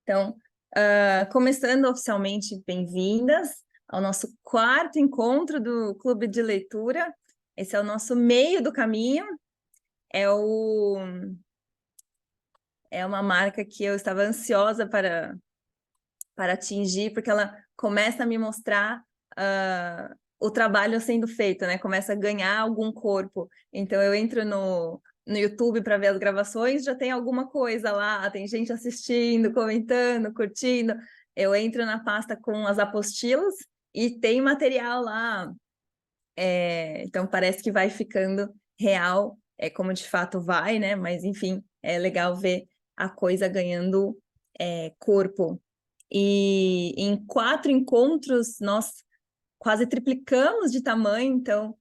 Então, começando oficialmente, bem-vindas ao nosso quarto encontro do Clube de Leitura. Esse é o nosso meio do caminho. É, o, é uma marca que eu estava ansiosa para atingir, porque ela começa a me mostrar o trabalho sendo feito, né? Começa a ganhar algum corpo. Então, eu entro no YouTube para ver as gravações, já tem alguma coisa lá, tem gente assistindo, comentando, curtindo. Eu entro na pasta com as apostilas e tem material lá. Então, parece que vai ficando real, como de fato vai, né? Mas, enfim, é legal ver a coisa ganhando corpo. E em 4 encontros, nós quase triplicamos de tamanho, então,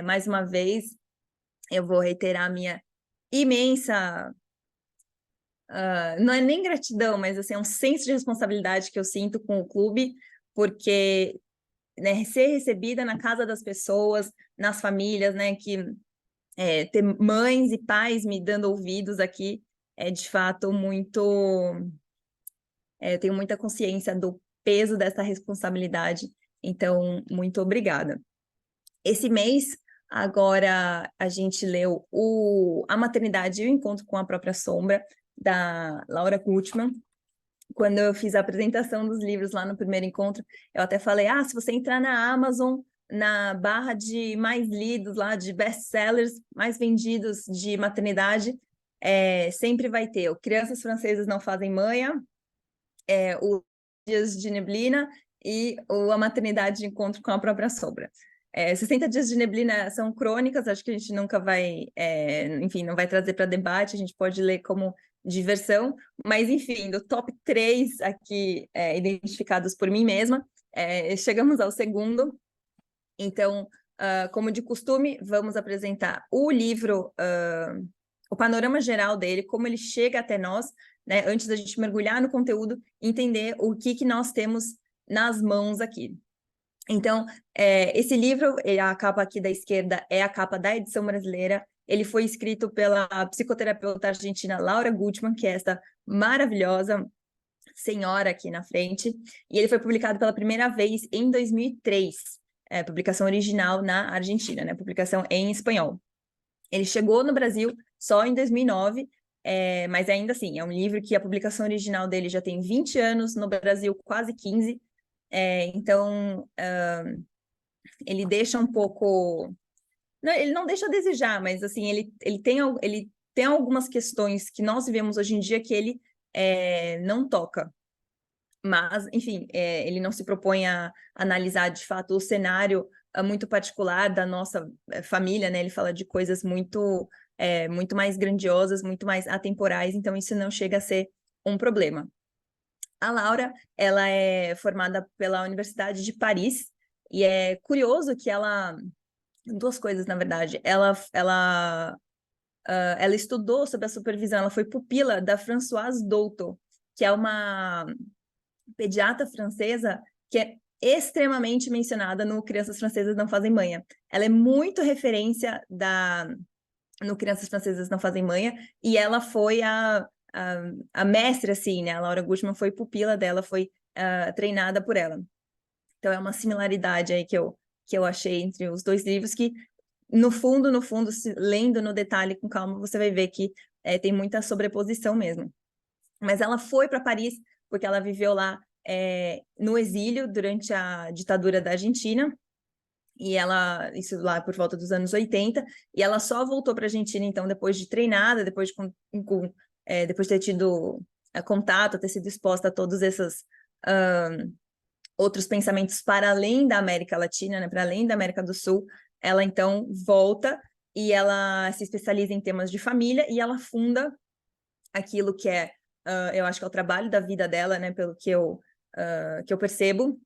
mais uma vez, eu vou reiterar a minha imensa, não é nem gratidão, mas assim, é um senso de responsabilidade que eu sinto com o clube, porque, né, ser recebida na casa das pessoas, nas famílias, né, que ter mães e pais me dando ouvidos aqui é de fato muito. Eu tenho muita consciência do peso dessa responsabilidade, então, muito obrigada. Esse mês, agora, a gente leu A Maternidade e o Encontro com a Própria Sombra, da Laura Gutman. Quando eu fiz a apresentação dos livros lá no primeiro encontro, eu até falei, se você entrar na Amazon, na barra de mais lidos lá, de best-sellers, mais vendidos de maternidade, sempre vai ter o Crianças Francesas Não Fazem Manha, o Dias de Neblina e A Maternidade de Encontro com a Própria Sombra. 60 Dias de Neblina são crônicas, acho que a gente nunca vai, enfim, não vai trazer para debate, a gente pode ler como diversão, mas enfim, do top 3 aqui identificados por mim mesma, chegamos ao segundo. Então, como de costume, vamos apresentar o livro, o panorama geral dele, como ele chega até nós, né, antes da gente mergulhar no conteúdo, entender o que nós temos nas mãos aqui. Então, esse livro, a capa aqui da esquerda é a capa da edição brasileira. Ele foi escrito pela psicoterapeuta argentina Laura Gutman, que é esta maravilhosa senhora aqui na frente. E ele foi publicado pela primeira vez em 2003, publicação original na Argentina, né? Publicação em espanhol. Ele chegou no Brasil só em 2009, mas ainda assim, é um livro que a publicação original dele já tem 20 anos, no Brasil quase 15. Então, ele deixa um pouco... Não, ele não deixa a desejar, mas assim, ele tem algumas questões que nós vivemos hoje em dia que ele não toca. Mas, enfim, ele não se propõe a analisar, de fato, o cenário muito particular da nossa família, né? Ele fala de coisas muito mais grandiosas, muito mais atemporais, então isso não chega a ser um problema. A Laura, ela é formada pela Universidade de Paris, e é curioso que ela... Duas coisas, na verdade. Ela estudou sob a supervisão, ela foi pupila da Françoise Douto, que é uma pediatra francesa que é extremamente mencionada no Crianças Francesas Não Fazem Manha. Ela é muito referência no Crianças Francesas Não Fazem Manha, e ela foi a mestre, assim, né? A Laura Gutman foi pupila dela, foi treinada por ela. Então, é uma similaridade aí que eu achei entre os dois livros, que, no fundo, lendo no detalhe com calma, você vai ver que tem muita sobreposição mesmo. Mas ela foi para Paris porque ela viveu lá no exílio durante a ditadura da Argentina, e isso lá por volta dos anos 80, e ela só voltou para a Argentina, então, depois de treinada, depois de ter tido contato, ter sido exposta a todos esses outros pensamentos para além da América Latina, né, para além da América do Sul. Ela, então, volta e ela se especializa em temas de família, e ela funda aquilo que eu acho que é o trabalho da vida dela, né, pelo que eu percebo,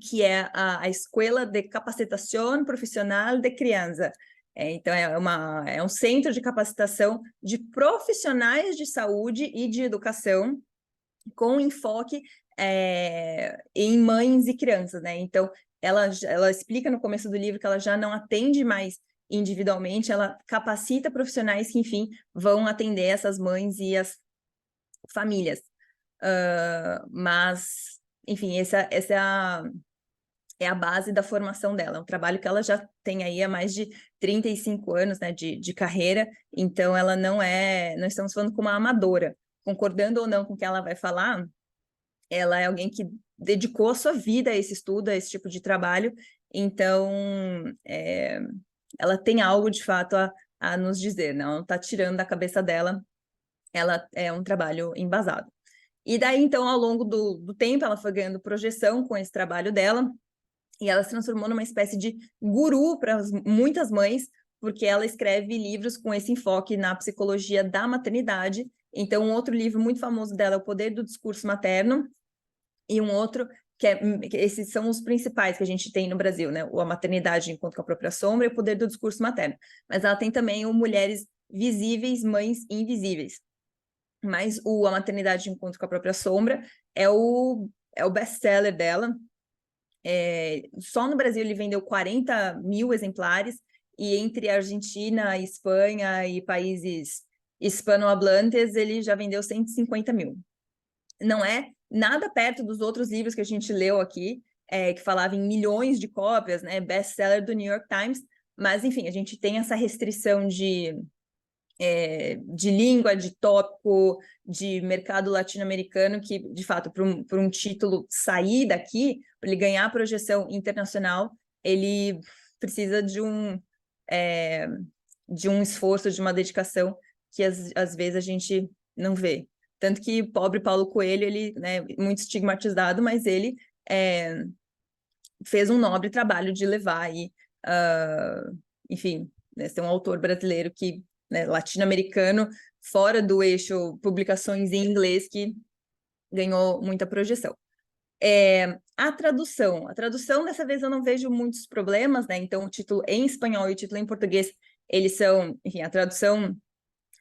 que é a Escola de Capacitação Profissional de Criança. Então, é um centro de capacitação de profissionais de saúde e de educação, com enfoque em mães e crianças, né? Então, ela explica no começo do livro que ela já não atende mais individualmente, ela capacita profissionais que, enfim, vão atender essas mães e as famílias. mas, enfim, essa é a base da formação dela. É um trabalho que ela já tem aí há mais de 35 anos, né, de carreira, então ela não estamos falando com uma amadora. Concordando ou não com o que ela vai falar, ela é alguém que dedicou a sua vida a esse estudo, a esse tipo de trabalho, então ela tem algo de fato a nos dizer, né? Ela não está tirando da cabeça dela, ela é um trabalho embasado. E daí, então, ao longo do tempo, ela foi ganhando projeção com esse trabalho dela, e ela se transformou numa espécie de guru para muitas mães, porque ela escreve livros com esse enfoque na psicologia da maternidade. Então, um outro livro muito famoso dela é O Poder do Discurso Materno, e um outro que esses são os principais que a gente tem no Brasil, né? A maternidade enquanto com a própria sombra e o poder do discurso materno. Mas ela tem também o Mulheres Visíveis, Mães Invisíveis. Mas a maternidade enquanto com a própria sombra é o best-seller dela. Só no Brasil ele vendeu 40 mil exemplares, e entre Argentina, Espanha e países hispanohablantes ele já vendeu 150 mil. Não é nada perto dos outros livros que a gente leu aqui, que falavam em milhões de cópias, né? Best-seller do New York Times, mas enfim, a gente tem essa restrição de língua, de tópico, de mercado latino-americano, que, de fato, para um título sair daqui, para ele ganhar projeção internacional, ele precisa de um esforço, de uma dedicação que às vezes a gente não vê. Tanto que pobre Paulo Coelho, ele, né, muito estigmatizado, mas ele fez um nobre trabalho de levar aí, enfim, né, ser um autor brasileiro que, né, latino-americano, fora do eixo publicações em inglês, que ganhou muita projeção. A tradução, dessa vez eu não vejo muitos problemas, né? Então, o título em espanhol e o título em português, eles são, enfim, a tradução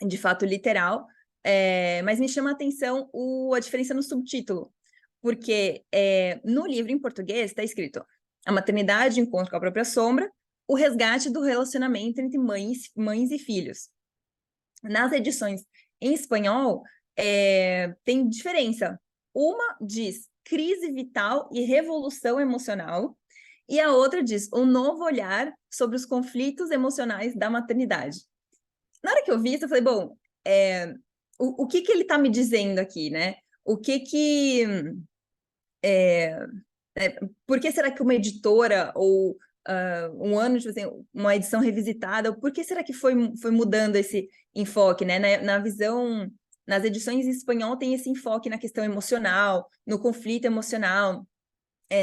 de fato literal, mas me chama a atenção a diferença no subtítulo, porque no livro em português está escrito A Maternidade, Encontro com a Própria Sombra, o resgate do relacionamento entre mães e filhos. Nas edições em espanhol, tem diferença. Uma diz crise vital e revolução emocional, e a outra diz um novo olhar sobre os conflitos emocionais da maternidade. Na hora que eu vi isso, eu falei, bom, o que ele está me dizendo aqui, né? O que que... por que será que uma editora ou um ano, tipo assim, uma edição revisitada, por que será que foi mudando esse enfoque, né? Na visão, nas edições em espanhol tem esse enfoque na questão emocional, no conflito emocional,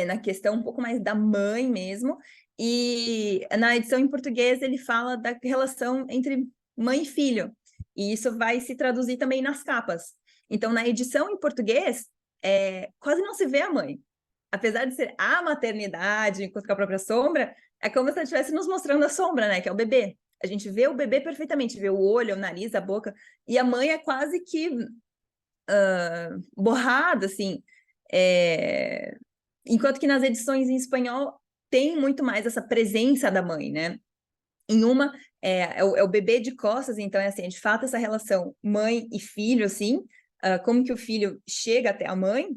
na questão um pouco mais da mãe mesmo, e na edição em português ele fala da relação entre mãe e filho, e isso vai se traduzir também nas capas. Então, na edição em português, quase não se vê a mãe. Apesar de ser a maternidade, enquanto que a própria sombra, é como se ela estivesse nos mostrando a sombra, né? Que é o bebê. A gente vê o bebê perfeitamente, vê o olho, o nariz, a boca, e a mãe é quase que borrada, assim. Enquanto que nas edições em espanhol tem muito mais essa presença da mãe, né? Em uma, é o bebê de costas, então é assim, de fato, essa relação mãe e filho, assim, como que o filho chega até a mãe,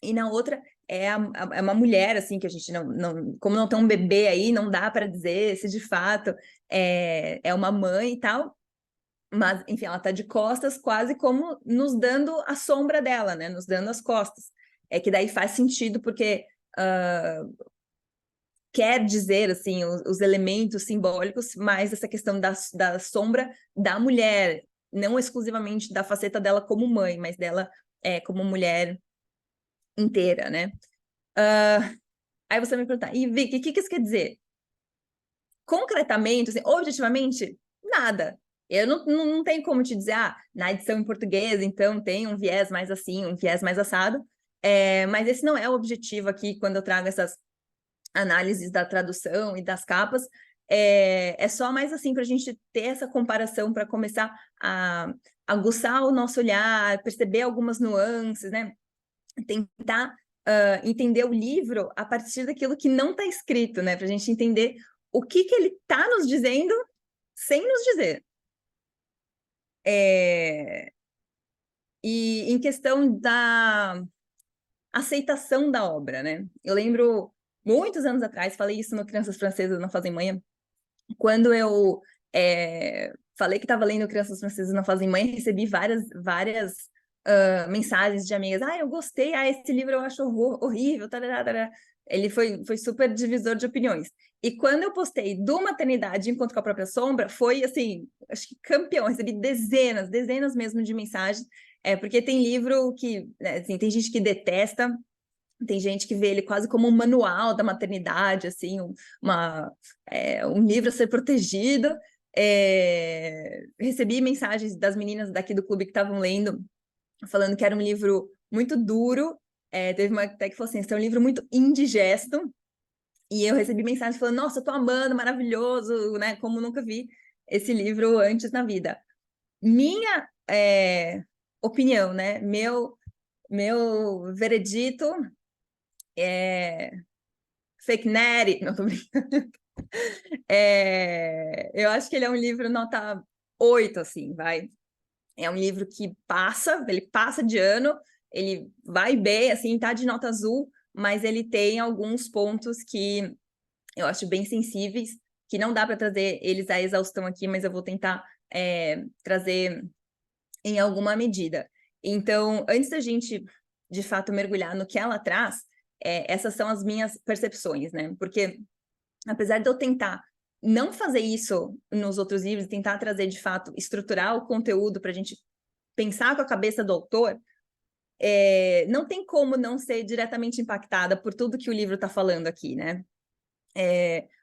e na outra é uma mulher, assim, que a gente como não tem um bebê aí, não dá para dizer se de fato é uma mãe e tal, mas, enfim, ela está de costas, quase como nos dando a sombra dela, né? Nos dando as costas. É que daí faz sentido, porque quer dizer, assim, os elementos simbólicos, mas essa questão da sombra da mulher, não exclusivamente da faceta dela como mãe, mas dela como mulher inteira, né? Aí você me perguntar, e Vicky, o que isso quer dizer? Concretamente, assim, objetivamente, nada. Eu não tenho como te dizer, na edição em português, então tem um viés mais assim, um viés mais assado, mas esse não é o objetivo aqui quando eu trago essas análises da tradução e das capas, é só mais assim para a gente ter essa comparação, para começar a aguçar o nosso olhar, perceber algumas nuances, né? Tentar entender o livro a partir daquilo que não está escrito, né? Para a gente entender o que ele está nos dizendo sem nos dizer. e em questão da aceitação da obra, né? Eu lembro, muitos anos atrás, falei isso no Crianças Francesas Não Fazem Manhã, quando eu falei que estava lendo Crianças Francesas Não Fazem Mãe, recebi várias mensagens de amigas. Eu gostei, esse livro eu acho horrível, tarará, tarará. Ele foi super divisor de opiniões. E quando eu postei do Maternidade Encontro com a Própria Sombra, foi assim, acho que campeão, recebi dezenas mesmo de mensagens, porque tem livro que, né, assim, tem gente que detesta, tem gente que vê ele quase como um manual da maternidade, assim, um livro a ser protegido. Recebi mensagens das meninas daqui do clube que estavam lendo, falando que era um livro muito duro. Teve uma até que falou assim, esse é um livro muito indigesto. E eu recebi mensagens falando, nossa, eu tô amando, maravilhoso, né? Como nunca vi esse livro antes na vida. Minha opinião, né? Meu veredito é fake nerd, não tô brincando. Eu acho que ele é um livro nota 8, assim, vai. É um livro que ele passa de ano, ele vai bem, assim, tá de nota azul, mas ele tem alguns pontos que eu acho bem sensíveis, que não dá para trazer eles à exaustão aqui, mas eu vou tentar trazer em alguma medida. Então, antes da gente, de fato, mergulhar no que ela traz, essas são as minhas percepções, né? Porque, apesar de eu tentar não fazer isso nos outros livros, tentar trazer, de fato, estruturar o conteúdo para a gente pensar com a cabeça do autor, não tem como não ser diretamente impactada por tudo que o livro está falando aqui, né?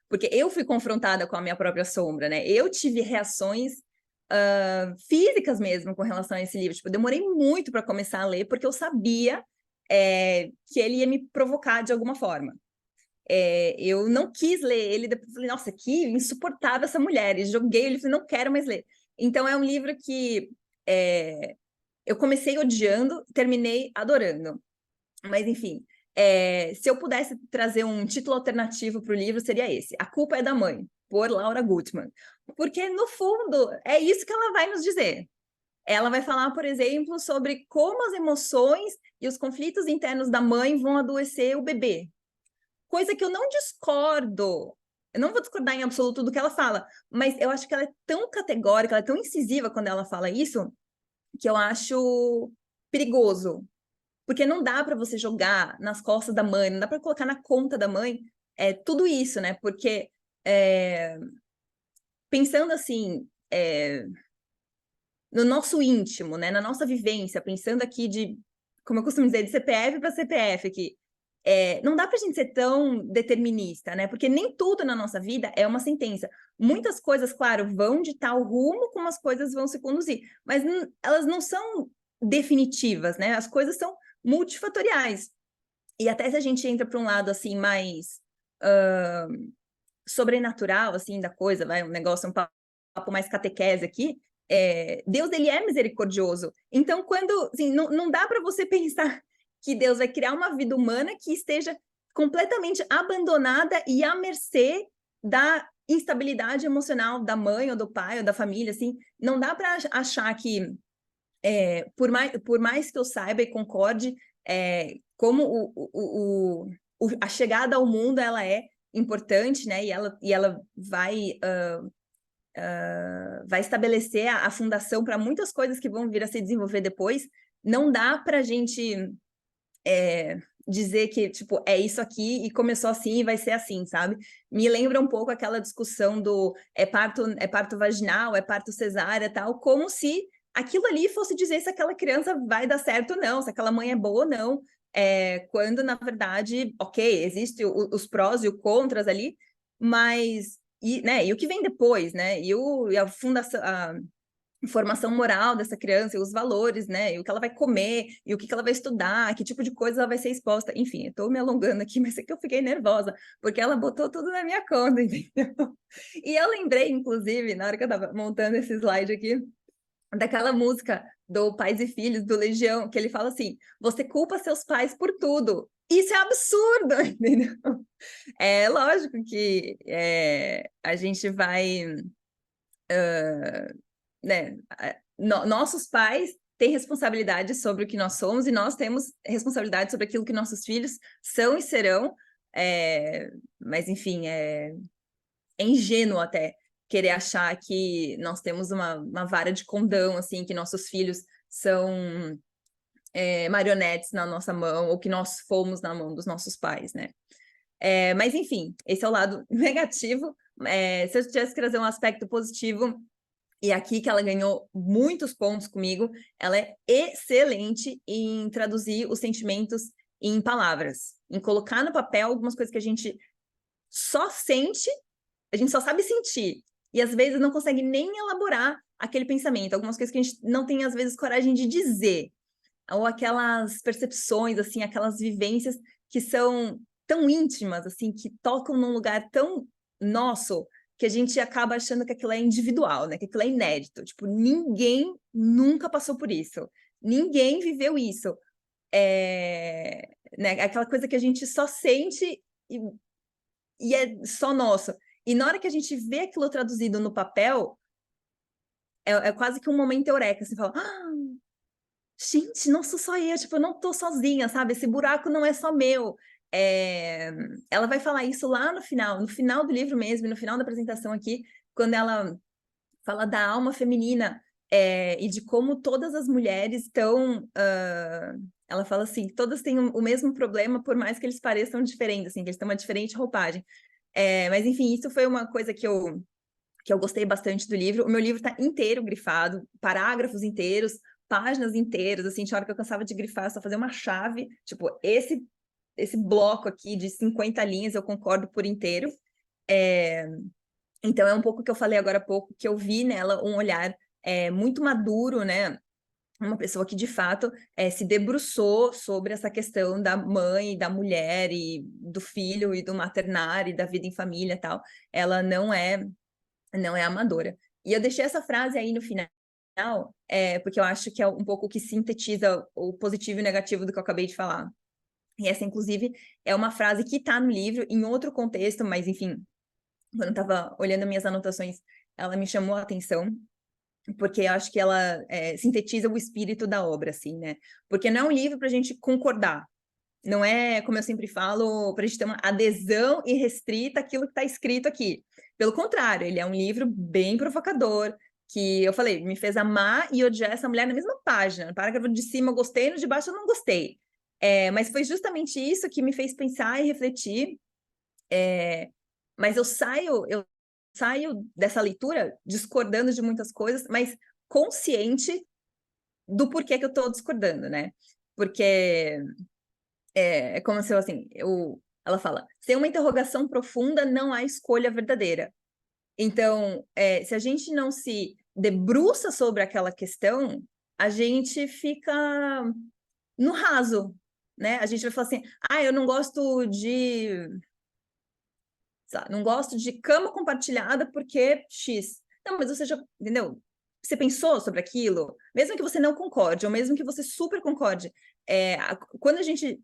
Porque eu fui confrontada com a minha própria sombra, né? Eu tive reações físicas mesmo com relação a esse livro. Tipo, eu demorei muito para começar a ler, porque eu sabia que ele ia me provocar de alguma forma. Eu não quis ler ele, depois falei, nossa, que insuportável essa mulher, e joguei ele, falei, não quero mais ler. Então, é um livro que eu comecei odiando, terminei adorando. Mas, enfim, se eu pudesse trazer um título alternativo para o livro, seria esse: A Culpa é da Mãe, por Laura Gutman. Porque, no fundo, é isso que ela vai nos dizer. Ela vai falar, por exemplo, sobre como as emoções e os conflitos internos da mãe vão adoecer o bebê. Coisa que eu não discordo. Eu não vou discordar em absoluto do que ela fala, mas eu acho que ela é tão categórica, ela é tão incisiva quando ela fala isso, que eu acho perigoso. Porque não dá para você jogar nas costas da mãe, não dá para colocar na conta da mãe tudo isso, né? Porque pensando assim, no nosso íntimo, né? Na nossa vivência, pensando aqui como eu costumo dizer, de CPF para CPF aqui, não dá para a gente ser tão determinista, né? Porque nem tudo na nossa vida é uma sentença. Muitas coisas, claro, vão ditar o rumo como as coisas vão se conduzir, mas elas não são definitivas, né? As coisas são multifatoriais. E até se a gente entra para um lado assim mais sobrenatural assim da coisa, vai um negócio, um papo mais catequese aqui, Deus ele é misericordioso. Então, quando assim, não dá para você pensar que Deus vai criar uma vida humana que esteja completamente abandonada e à mercê da instabilidade emocional da mãe ou do pai ou da família, assim, não dá para achar que por mais que eu saiba e concorde, como a chegada ao mundo ela é importante, né? E ela vai estabelecer a fundação para muitas coisas que vão vir a se desenvolver depois. Não dá para a gente dizer que, tipo, é isso aqui e começou assim e vai ser assim, sabe? Me lembra um pouco aquela discussão do parto vaginal, é parto cesárea, tal, como se aquilo ali fosse dizer se aquela criança vai dar certo ou não, se aquela mãe é boa ou não, quando, na verdade, ok, existe os prós e os contras ali, mas, e o que vem depois, né? E a fundação, formação moral dessa criança, e os valores, né? E o que ela vai comer, e o que ela vai estudar, que tipo de coisa ela vai ser exposta. Enfim, eu tô me alongando aqui, mas é que eu fiquei nervosa, porque ela botou tudo na minha conta, entendeu? E eu lembrei, inclusive, na hora que eu tava montando esse slide aqui, daquela música do Pais e Filhos, do Legião, que ele fala assim: você culpa seus pais por tudo. Isso é absurdo, entendeu? É lógico que a gente vai, né? Nossos pais tem responsabilidade sobre o que nós somos e nós temos responsabilidade sobre aquilo que nossos filhos são e serão. Mas, enfim, é ingênuo até querer achar que nós temos uma vara de condão, assim, que nossos filhos são marionetes na nossa mão, ou que nós fomos na mão dos nossos pais, né? Mas, enfim, esse é o lado negativo. Se eu tivesse que trazer um aspecto positivo, e aqui que ela ganhou muitos pontos comigo, ela é excelente em traduzir os sentimentos em palavras, em colocar no papel algumas coisas que a gente só sente, a gente só sabe sentir, e às vezes não consegue nem elaborar aquele pensamento, algumas coisas que a gente não tem, às vezes, coragem de dizer, ou aquelas percepções, assim, aquelas vivências que são tão íntimas, assim, que tocam num lugar tão nosso, que a gente acaba achando que aquilo é individual, né? Que aquilo é inédito. Tipo, ninguém nunca passou por isso. Ninguém viveu isso. Né? Aquela coisa que a gente só sente e é só nosso. E na hora que a gente vê aquilo traduzido no papel, é quase que um momento eureka. Você fala, gente, não sou só eu, tipo, eu não tô sozinha, sabe? Esse buraco não é só meu. Ela vai falar isso lá no final do livro mesmo, no final da apresentação aqui, quando ela fala da alma feminina e de como todas as mulheres estão... ela fala assim, todas têm o mesmo problema, por mais que eles pareçam diferentes, assim, que eles têm uma diferente roupagem. Mas, enfim, isso foi uma coisa que eu gostei bastante do livro. O meu livro está inteiro grifado, parágrafos inteiros, páginas inteiras, assim, tinha hora que eu cansava de grifar, só fazer uma chave, tipo, esse bloco aqui de 50 linhas eu concordo por inteiro. Então é um pouco o que eu falei agora há pouco, que eu vi nela um olhar muito maduro, né? Uma pessoa que, de fato, se debruçou sobre essa questão da mãe, da mulher, e do filho, e do maternar, e da vida em família e tal. Ela não é amadora. E eu deixei essa frase aí no final, porque eu acho que é um pouco o que sintetiza o positivo e o negativo do que eu acabei de falar. E essa, inclusive, é uma frase que está no livro, em outro contexto, mas, enfim, quando eu estava olhando minhas anotações, ela me chamou a atenção, porque eu acho que ela sintetiza o espírito da obra, assim, né? Porque não é um livro para a gente concordar, não é, como eu sempre falo, para a gente ter uma adesão irrestrita àquilo que está escrito aqui. Pelo contrário, ele é um livro bem provocador, que eu falei, me fez amar e odiar essa mulher na mesma página. No parágrafo de cima eu gostei, no de baixo eu não gostei. Mas foi justamente isso que me fez pensar e refletir. Mas eu saio dessa leitura discordando de muitas coisas, mas consciente do porquê que eu estou discordando, né? Porque é como se eu, assim, ela fala, sem uma interrogação profunda não há escolha verdadeira. Então, se a gente não se debruça sobre aquela questão, a gente fica no raso, né? A gente vai falar assim, eu não gosto de cama compartilhada porque X. Não, mas você já, entendeu? Você pensou sobre aquilo? Mesmo que você não concorde, ou mesmo que você super concorde, quando a gente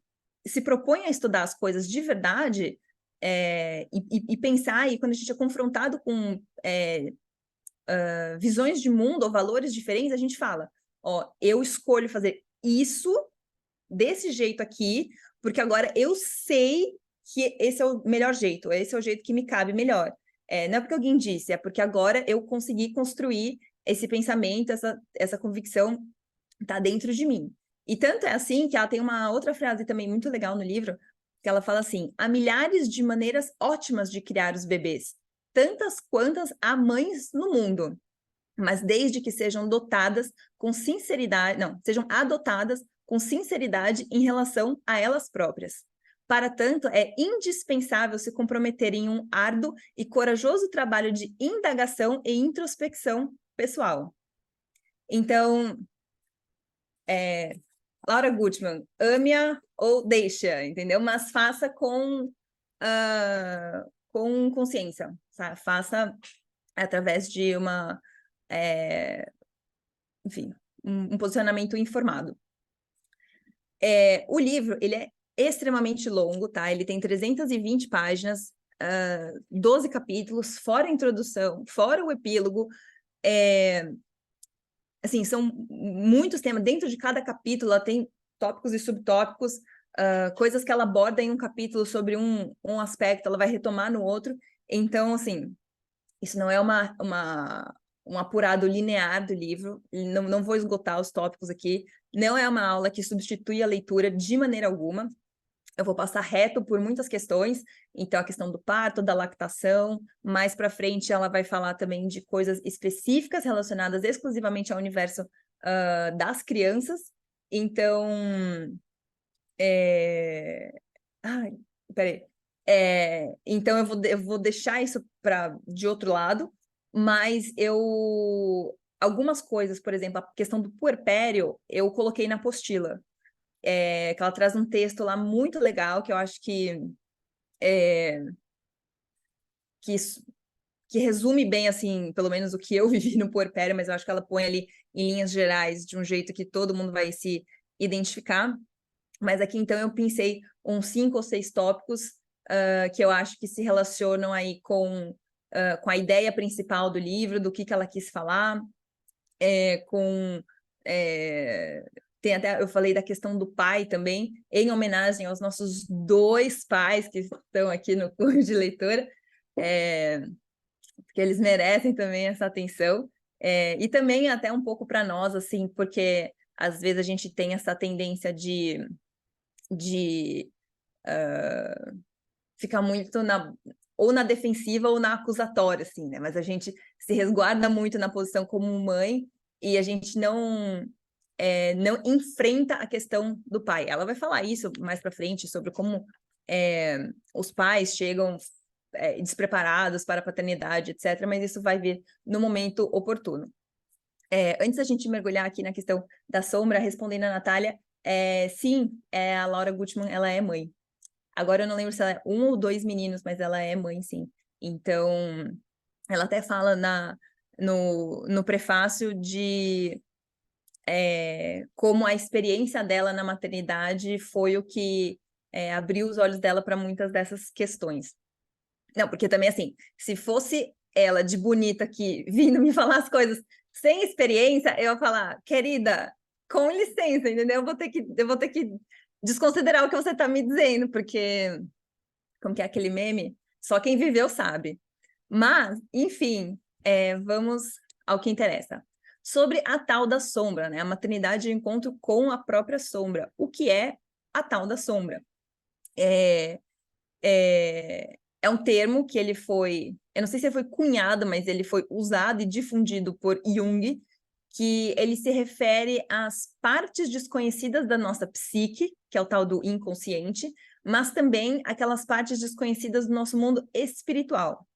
se propõe a estudar as coisas de verdade, e pensar, e quando a gente é confrontado com visões de mundo ou valores diferentes, a gente fala, eu escolho fazer isso desse jeito aqui, porque agora eu sei que esse é o melhor jeito, esse é o jeito que me cabe melhor. Não é porque alguém disse, é porque agora eu consegui construir esse pensamento, essa convicção está dentro de mim. E tanto é assim que ela tem uma outra frase também muito legal no livro, que ela fala assim, há milhares de maneiras ótimas de criar os bebês, tantas quantas há mães no mundo, mas desde que sejam dotadas com sinceridade, não, sejam adotadas com sinceridade em relação a elas próprias. Para tanto, é indispensável se comprometer em um árduo e corajoso trabalho de indagação e introspecção pessoal. Então, Laura Gutman, ame-a ou deixe-a, entendeu? Mas faça com consciência, sabe? Faça através de enfim, um posicionamento informado. O livro, ele é extremamente longo, tá? Ele tem 320 páginas, 12 capítulos, fora a introdução, fora o epílogo. assim, são muitos temas. Dentro de cada capítulo, ela tem tópicos e subtópicos, coisas que ela aborda em um capítulo sobre um aspecto, ela vai retomar no outro. Então, assim, isso não é um apurado linear do livro, não vou esgotar os tópicos aqui, não é uma aula que substitui a leitura de maneira alguma. Eu vou passar reto por muitas questões, então a questão do parto, da lactação, mais para frente ela vai falar também de coisas específicas relacionadas exclusivamente ao universo das crianças. Então, ai, peraí. Então eu vou deixar isso de outro lado, mas algumas coisas, por exemplo, a questão do puerpério, eu coloquei na apostila. Que ela traz um texto lá muito legal, que eu acho que, que resume bem, assim, pelo menos o que eu vivi no puerpério, mas eu acho que ela põe ali em linhas gerais, de um jeito que todo mundo vai se identificar. Mas aqui, então, eu pensei uns 5 ou 6 tópicos que eu acho que se relacionam aí com a ideia principal do livro, do que ela quis falar, tem até, eu falei da questão do pai também, em homenagem aos nossos 2 pais que estão aqui no curso de leitura, porque eles merecem também essa atenção, e também até um pouco para nós, assim, porque às vezes a gente tem essa tendência de ficar muito ou na defensiva ou na acusatória, assim, né? Mas a gente se resguarda muito na posição como mãe e a gente não enfrenta a questão do pai. Ela vai falar isso mais para frente, sobre como os pais chegam despreparados para a paternidade, etc. Mas isso vai vir no momento oportuno. Antes da gente mergulhar aqui na questão da sombra, respondendo a Natália, sim, a Laura Gutman, ela é mãe. Agora eu não lembro se ela é 1 ou 2 meninos, mas ela é mãe, sim. Então, ela até fala no prefácio de como a experiência dela na maternidade foi o que abriu os olhos dela para muitas dessas questões. Não, porque também, assim, se fosse ela de bonita aqui vindo me falar as coisas sem experiência, eu ia falar, querida, com licença, entendeu? Eu vou ter que desconsiderar o que você está me dizendo, porque, como que é aquele meme? Só quem viveu sabe. Mas, enfim, vamos ao que interessa. Sobre a tal da sombra, né? A maternidade de encontro com a própria sombra. O que é a tal da sombra? É um termo que ele foi, eu não sei se ele foi cunhado, mas ele foi usado e difundido por Jung, que ele se refere às partes desconhecidas da nossa psique, que é o tal do inconsciente, mas também aquelas partes desconhecidas do nosso mundo espiritual.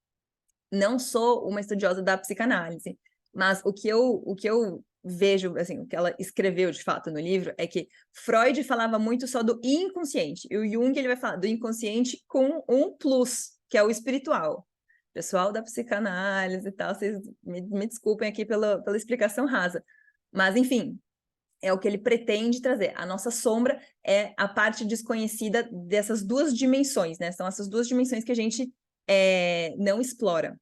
Não sou uma estudiosa da psicanálise, mas o que eu vejo, assim, o que ela escreveu de fato no livro é que Freud falava muito só do inconsciente, e o Jung ele vai falar do inconsciente com um plus, que é o espiritual. Pessoal da psicanálise e tal, vocês me desculpem aqui pela explicação rasa, mas enfim, é o que ele pretende trazer. A nossa sombra é a parte desconhecida dessas 2 dimensões, né? São essas 2 dimensões que a gente não explora.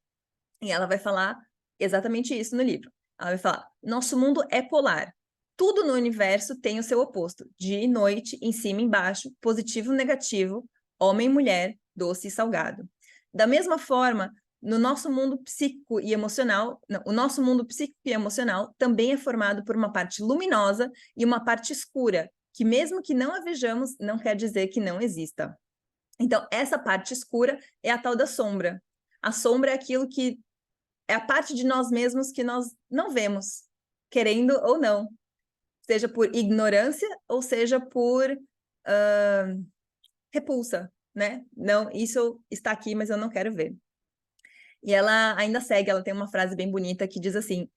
E ela vai falar exatamente isso no livro. Ela vai falar: nosso mundo é polar. Tudo no universo tem o seu oposto: dia e noite, em cima e embaixo, positivo e negativo, homem e mulher, doce e salgado. Da mesma forma, no nosso mundo psíquico e emocional, não, o nosso mundo psíquico e emocional também é formado por uma parte luminosa e uma parte escura, que mesmo que não a vejamos, não quer dizer que não exista. Então, essa parte escura é a tal da sombra. A sombra é aquilo que é a parte de nós mesmos que nós não vemos, querendo ou não, seja por ignorância ou seja por repulsa, né? Não, isso está aqui, mas eu não quero ver. E ela ainda segue, ela tem uma frase bem bonita que diz assim: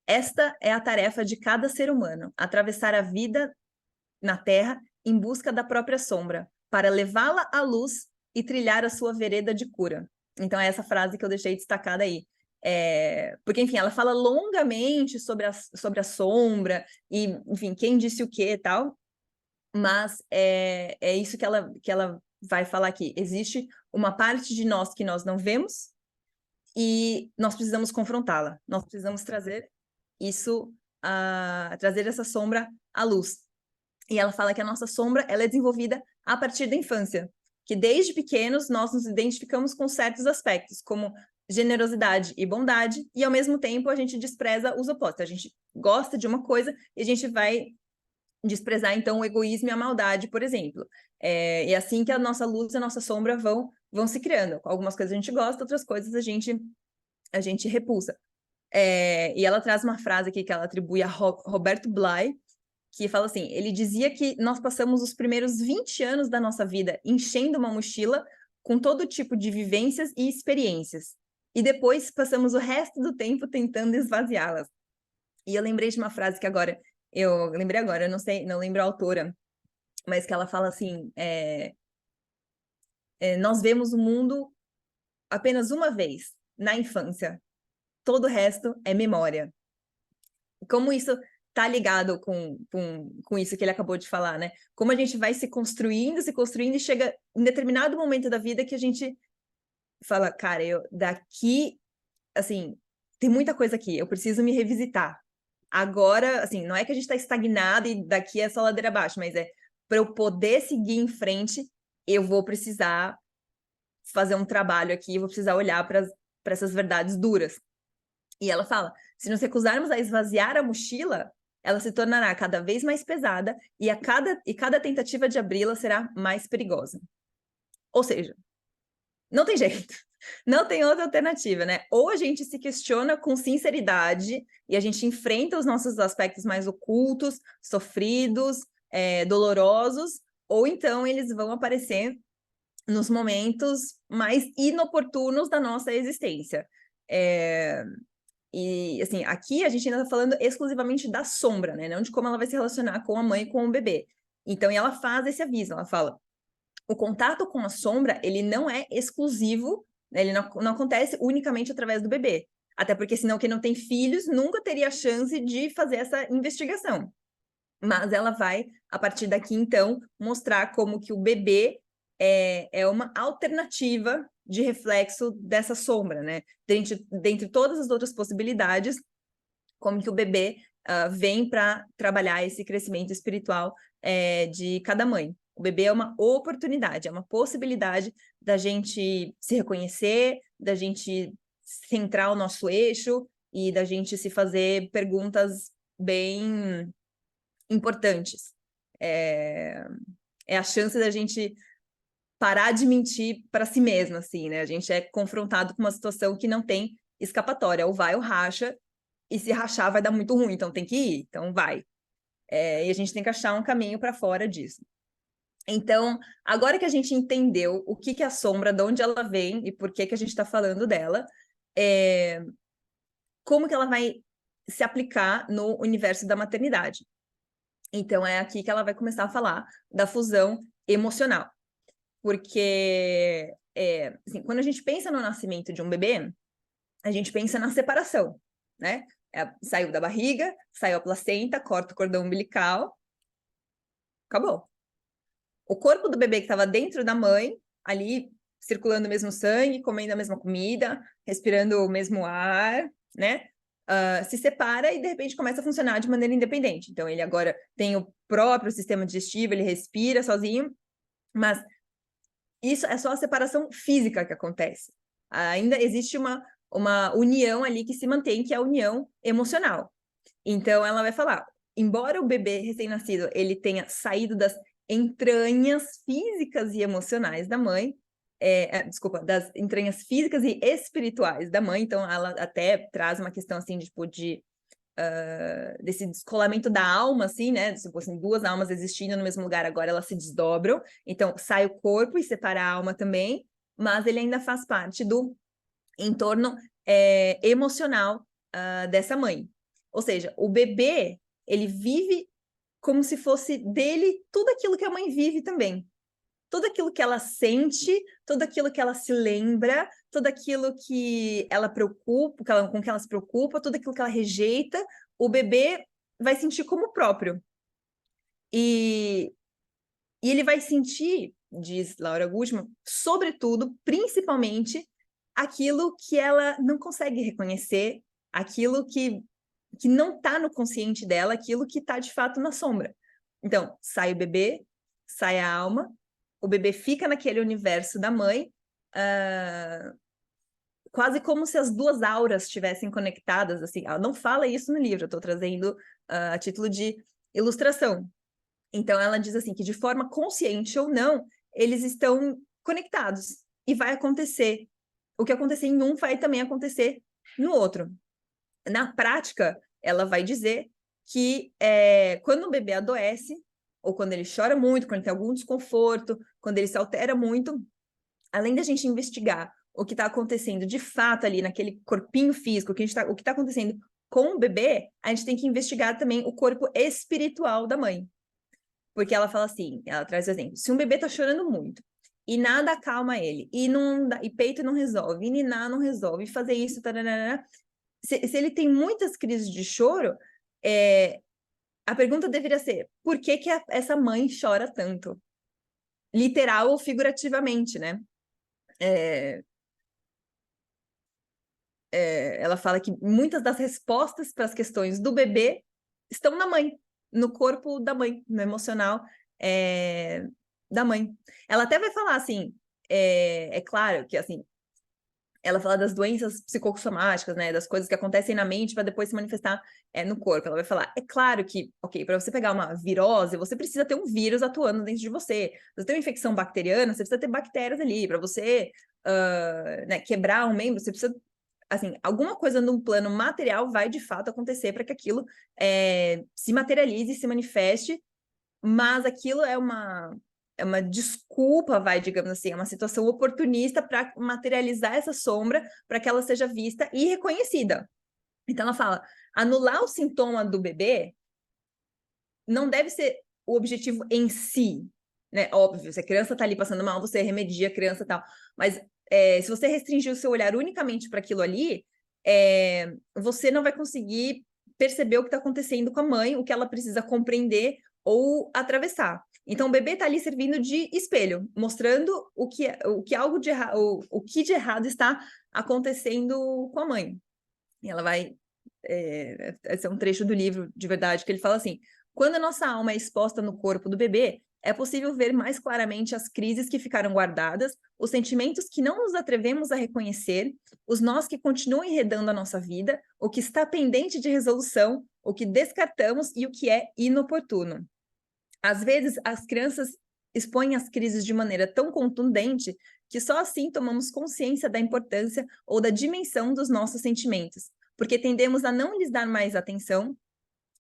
esta é a tarefa de cada ser humano, atravessar a vida na Terra em busca da própria sombra, para levá-la à luz e trilhar a sua vereda de cura. Então, é essa frase que eu deixei destacada aí. Porque, enfim, ela fala longamente sobre a sombra e, enfim, quem disse o que e tal, mas é isso que ela vai falar aqui. Existe uma parte de nós que nós não vemos e nós precisamos confrontá-la. Nós precisamos trazer isso trazer essa sombra à luz. E ela fala que a nossa sombra ela é desenvolvida a partir da infância, que desde pequenos nós nos identificamos com certos aspectos, como generosidade e bondade, e ao mesmo tempo a gente despreza os opostos. A gente gosta de uma coisa e a gente vai desprezar então o egoísmo e a maldade, por exemplo. E assim que a nossa luz e a nossa sombra vão se criando. Algumas coisas a gente gosta, outras coisas a gente repulsa. E ela traz uma frase aqui que ela atribui a Roberto Bly, que fala assim, ele dizia que nós passamos os primeiros 20 anos da nossa vida enchendo uma mochila com todo tipo de vivências e experiências, e depois passamos o resto do tempo tentando esvaziá-las. E eu lembrei de uma frase que eu não sei, não lembro a autora, mas que ela fala assim, nós vemos o mundo apenas uma vez, na infância, todo o resto é memória. Como isso tá ligado com isso que ele acabou de falar, né? Como a gente vai se construindo e chega em determinado momento da vida que a gente fala, cara, assim, tem muita coisa aqui, eu preciso me revisitar. Agora, assim, não é que a gente está estagnado e daqui é só ladeira abaixo, mas para eu poder seguir em frente, eu vou precisar fazer um trabalho aqui, vou precisar olhar para essas verdades duras. E ela fala, se nos recusarmos a esvaziar a mochila, ela se tornará cada vez mais pesada e cada tentativa de abri-la será mais perigosa. Ou seja, não tem jeito, não tem outra alternativa, né? Ou a gente se questiona com sinceridade e a gente enfrenta os nossos aspectos mais ocultos, sofridos, dolorosos, ou então eles vão aparecer nos momentos mais inoportunos da nossa existência. E, assim, aqui a gente ainda está falando exclusivamente da sombra, né? Não de como ela vai se relacionar com a mãe e com o bebê. Então, ela faz esse aviso, ela fala, o contato com a sombra, ele não é exclusivo, né? Ele não acontece unicamente através do bebê. Até porque, senão, quem não tem filhos nunca teria a chance de fazer essa investigação. Mas ela vai, a partir daqui, então, mostrar como que o bebê é uma alternativa de reflexo dessa sombra, né? Dentre todas as outras possibilidades, como que o bebê vem para trabalhar esse crescimento espiritual de cada mãe. O bebê é uma oportunidade, é uma possibilidade da gente se reconhecer, da gente centrar o nosso eixo e da gente se fazer perguntas bem importantes. É a chance da gente parar de mentir para si mesmo, assim, né? A gente é confrontado com uma situação que não tem escapatória, ou vai ou racha, e se rachar vai dar muito ruim, então tem que ir, então vai. E a gente tem que achar um caminho para fora disso. Então, agora que a gente entendeu o que é a sombra, de onde ela vem e por que a gente está falando dela, como que ela vai se aplicar no universo da maternidade. Então, é aqui que ela vai começar a falar da fusão emocional. Porque, assim, quando a gente pensa no nascimento de um bebê, a gente pensa na separação, né? Saiu da barriga, saiu a placenta, corta o cordão umbilical, acabou. O corpo do bebê que estava dentro da mãe, ali circulando o mesmo sangue, comendo a mesma comida, respirando o mesmo ar, né? Se separa e de repente começa a funcionar de maneira independente. Então ele agora tem o próprio sistema digestivo, ele respira sozinho, mas isso é só a separação física que acontece. Ainda existe uma união ali que se mantém, que é a união emocional. Então ela vai falar, embora o bebê recém-nascido ele tenha saído das entranhas físicas e emocionais da mãe, desculpa, das entranhas físicas e espirituais da mãe, então ela até traz uma questão assim, tipo, desse descolamento da alma, assim, né? Tipo assim, duas almas existindo no mesmo lugar, agora elas se desdobram, então sai o corpo e separa a alma também, mas ele ainda faz parte do entorno emocional dessa mãe. Ou seja, o bebê, ele vive como se fosse dele tudo aquilo que a mãe vive também. Tudo aquilo que ela sente, tudo aquilo que ela se lembra, tudo aquilo que ela preocupa, com que ela se preocupa, tudo aquilo que ela rejeita, o bebê vai sentir como próprio. E ele vai sentir, diz Laura Gutman, sobretudo, principalmente, aquilo que ela não consegue reconhecer, aquilo que que não está no consciente dela aquilo que está de fato na sombra. Então, sai o bebê, sai a alma, o bebê fica naquele universo da mãe, quase como se as duas auras estivessem conectadas, assim. Ela não fala isso no livro, eu estou trazendo a título de ilustração. Então, ela diz assim, que de forma consciente ou não, eles estão conectados, e vai acontecer. O que acontecer em um vai também acontecer no outro. Na prática, ela vai dizer que quando o bebê adoece, ou quando ele chora muito, quando ele tem algum desconforto, quando ele se altera muito, além da gente investigar o que está acontecendo de fato ali naquele corpinho físico, o que está acontecendo com o bebê, a gente tem que investigar também o corpo espiritual da mãe. Porque ela fala assim, ela traz o exemplo, se um bebê está chorando muito, e nada acalma ele, e peito não resolve, e ninar não resolve, e fazer isso, tararara, se ele tem muitas crises de choro, a pergunta deveria ser, por que essa mãe chora tanto? Literal ou figurativamente, né? Ela fala que muitas das respostas para as questões do bebê estão na mãe, no corpo da mãe, no emocional da mãe. Ela até vai falar assim, é claro que assim, ela fala das doenças psicossomáticas, né, das coisas que acontecem na mente para depois se manifestar no corpo. Ela vai falar, é claro que, ok, para você pegar uma virose, você precisa ter um vírus atuando dentro de você. Se você tem uma infecção bacteriana, você precisa ter bactérias ali. Para você quebrar um membro, você precisa assim, alguma coisa num plano material vai de fato acontecer para que aquilo se materialize, se manifeste, mas aquilo é uma desculpa, digamos assim, é uma situação oportunista para materializar essa sombra, para que ela seja vista e reconhecida. Então ela fala, anular o sintoma do bebê não deve ser o objetivo em si, né? Óbvio, se a criança está ali passando mal, você remedia a criança e tal, mas se você restringir o seu olhar unicamente para aquilo ali, você não vai conseguir perceber o que está acontecendo com a mãe, o que ela precisa compreender ou atravessar. Então, o bebê está ali servindo de espelho, mostrando o que de errado está acontecendo com a mãe. E ela vai... esse é um trecho do livro, de verdade, que ele fala assim, quando a nossa alma é exposta no corpo do bebê, é possível ver mais claramente as crises que ficaram guardadas, os sentimentos que não nos atrevemos a reconhecer, os nós que continuam enredando a nossa vida, o que está pendente de resolução, o que descartamos e o que é inoportuno. Às vezes, as crianças expõem as crises de maneira tão contundente que só assim tomamos consciência da importância ou da dimensão dos nossos sentimentos, porque tendemos a não lhes dar mais atenção,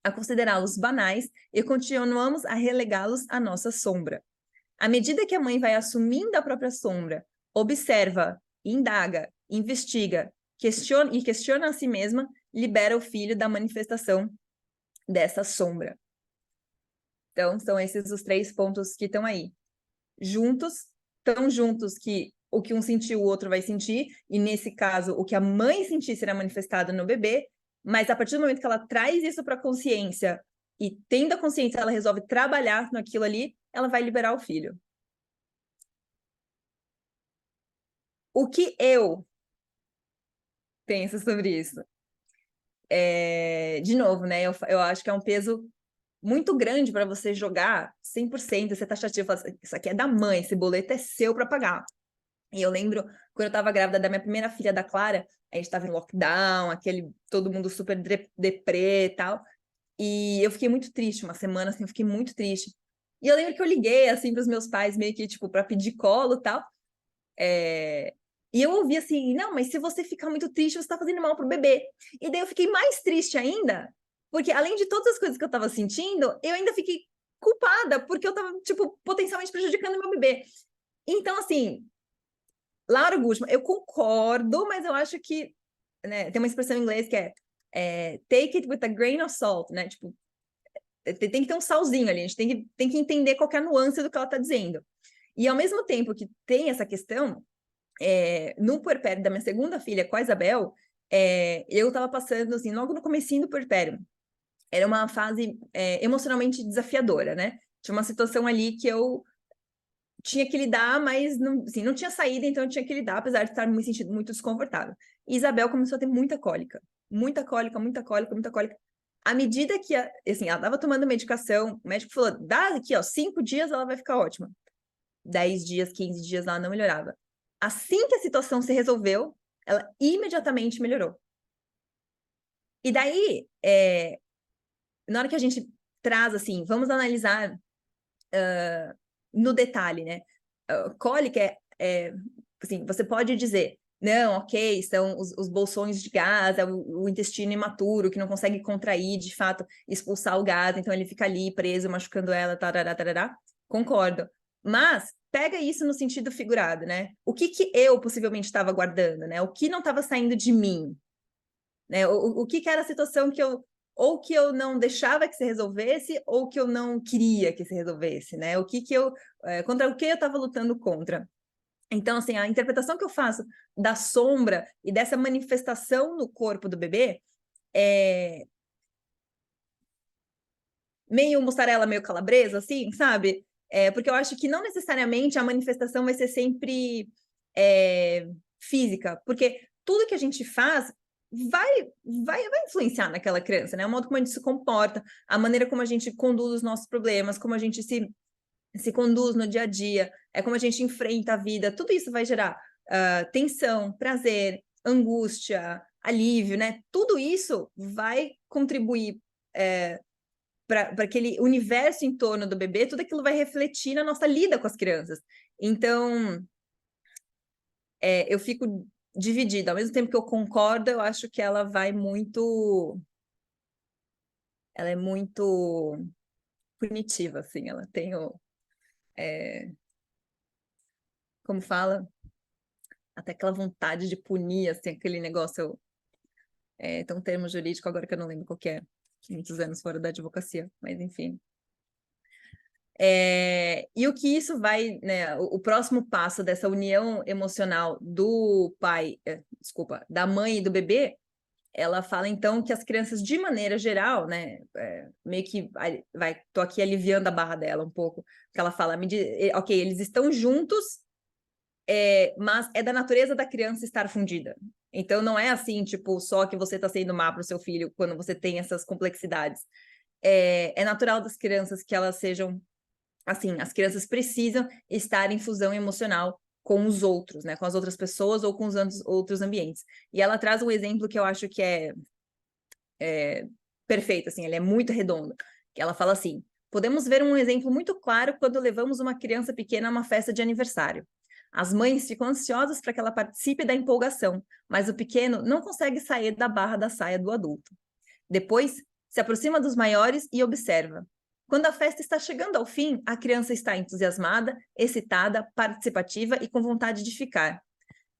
a considerá-los banais e continuamos a relegá-los à nossa sombra. À medida que a mãe vai assumindo a própria sombra, observa, indaga, investiga, questiona a si mesma, libera o filho da manifestação dessa sombra. Então, são esses os 3 pontos que estão aí. Juntos, tão juntos que o que um sentiu, o outro vai sentir, e nesse caso, o que a mãe sentir será manifestado no bebê, mas a partir do momento que ela traz isso para a consciência, e tendo a consciência, ela resolve trabalhar naquilo ali, ela vai liberar o filho. O que eu penso sobre isso? De novo, né? Eu acho que é um peso muito grande para você jogar 100%, você taxativo, fala assim, isso aqui é da mãe, esse boleto é seu para pagar. E eu lembro, quando eu estava grávida da minha primeira filha, da Clara, a gente estava em lockdown, todo mundo super deprê e tal, e eu fiquei muito triste, uma semana assim, eu fiquei muito triste. E eu lembro que eu liguei, assim, para os meus pais, meio que, tipo, para pedir colo e tal, e eu ouvi assim, não, mas se você ficar muito triste, você está fazendo mal pro bebê. E daí eu fiquei mais triste ainda, porque além de todas as coisas que eu estava sentindo, eu ainda fiquei culpada, porque eu estava, tipo, potencialmente prejudicando meu bebê. Então, assim, Laura Gutman, eu concordo, mas eu acho que, né, tem uma expressão em inglês que take it with a grain of salt, né? Tipo, tem que ter um salzinho ali, a gente tem que entender qual que é a nuance do que ela está dizendo. E ao mesmo tempo que tem essa questão, no puerpério da minha segunda filha, com a Isabel, eu estava passando, assim, logo no comecinho do puerpério. Era uma fase emocionalmente desafiadora, né? Tinha uma situação ali que eu tinha que lidar, mas não, assim, não tinha saída, então eu tinha que lidar, apesar de estar me sentindo muito desconfortável. E Isabel começou a ter muita cólica. muita cólica, muita cólica, muita cólica. À medida que, assim, ela estava tomando medicação, o médico falou, dá aqui, ó, 5 dias ela vai ficar ótima. 10 dias, 15 dias, ela não melhorava. Assim que a situação se resolveu, ela imediatamente melhorou. E daí, na hora que a gente traz, assim, vamos analisar no detalhe, né? Cólica assim, você pode dizer, não, ok, são os bolsões de gás, é o intestino imaturo que não consegue contrair, de fato, expulsar o gás, então ele fica ali preso, machucando ela, tarará, tarará. Concordo. Mas pega isso no sentido figurado, né? O que eu possivelmente estava guardando, né? O que não estava saindo de mim, né? O que era a situação que ou que eu não deixava que se resolvesse, ou que eu não queria que se resolvesse, né? O que eu, contra o que eu estava lutando contra. Então, assim, a interpretação que eu faço da sombra e dessa manifestação no corpo do bebê é meio mussarela, meio calabresa, assim, sabe? Porque eu acho que não necessariamente a manifestação vai ser sempre física, porque tudo que a gente faz vai influenciar naquela criança, né? O modo como a gente se comporta, a maneira como a gente conduz os nossos problemas, como a gente se conduz no dia a dia, como a gente enfrenta a vida, tudo isso vai gerar tensão, prazer, angústia, alívio, né? Tudo isso vai contribuir para aquele universo em torno do bebê, tudo aquilo vai refletir na nossa lida com as crianças. Então, eu fico dividida. Ao mesmo tempo que eu concordo, eu acho que ela vai muito... Ela é muito punitiva, assim. Ela tem o... como fala? Até aquela vontade de punir, assim, aquele negócio... tem um termo jurídico agora que eu não lembro qual que é. Muitos anos fora da advocacia, mas enfim. E o que isso vai, né? O próximo passo dessa união emocional do pai, desculpa, da mãe e do bebê, ela fala então que as crianças, de maneira geral, né, meio que tô aqui aliviando a barra dela um pouco, porque ela fala, ok, eles estão juntos, mas é da natureza da criança estar fundida. Então não é assim, tipo, só que você está sendo má para o seu filho quando você tem essas complexidades. É natural das crianças que elas sejam assim, as crianças precisam estar em fusão emocional com os outros, né? Com as outras pessoas ou com os outros ambientes. E ela traz um exemplo que eu acho que é perfeito, assim, ele é muito redondo. Que ela fala assim: podemos ver um exemplo muito claro quando levamos uma criança pequena a uma festa de aniversário. As mães ficam ansiosas para que ela participe da empolgação, mas o pequeno não consegue sair da barra da saia do adulto. Depois, se aproxima dos maiores e observa. Quando a festa está chegando ao fim, a criança está entusiasmada, excitada, participativa e com vontade de ficar.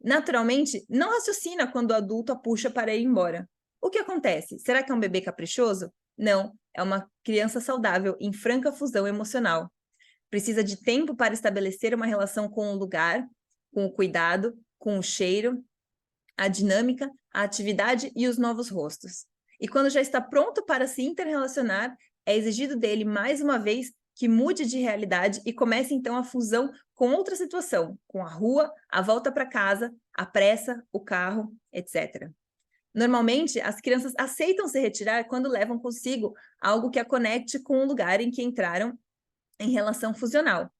Naturalmente, não raciocina quando o adulto a puxa para ir embora. O que acontece? Será que é um bebê caprichoso? Não, é uma criança saudável, em franca fusão emocional. Precisa de tempo para estabelecer uma relação com o lugar, com o cuidado, com o cheiro, a dinâmica, a atividade e os novos rostos. E quando já está pronto para se interrelacionar, é exigido dele, mais uma vez, que mude de realidade e comece então a fusão com outra situação, com a rua, a volta para casa, a pressa, o carro, etc. Normalmente, as crianças aceitam se retirar quando levam consigo algo que a conecte com o lugar em que entraram em relação fusional.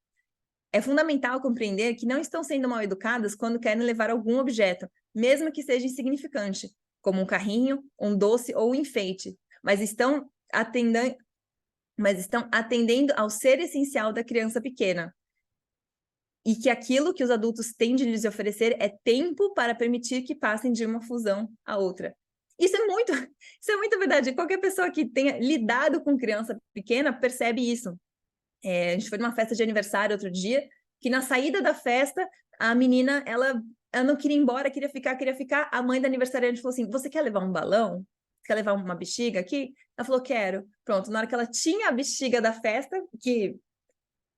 É fundamental compreender que não estão sendo mal educadas quando querem levar algum objeto, mesmo que seja insignificante, como um carrinho, um doce ou um enfeite, mas estão atendendo ao ser essencial da criança pequena. E que aquilo que os adultos têm de lhes oferecer é tempo para permitir que passem de uma fusão à outra. Isso é muito verdade. Qualquer pessoa que tenha lidado com criança pequena percebe isso. A gente foi numa festa de aniversário outro dia, que na saída da festa, a menina, ela não queria ir embora, queria ficar. A mãe da aniversariante falou assim: você quer levar um balão? Quer levar uma bexiga aqui? Ela falou: quero. Pronto, na hora que ela tinha a bexiga da festa, que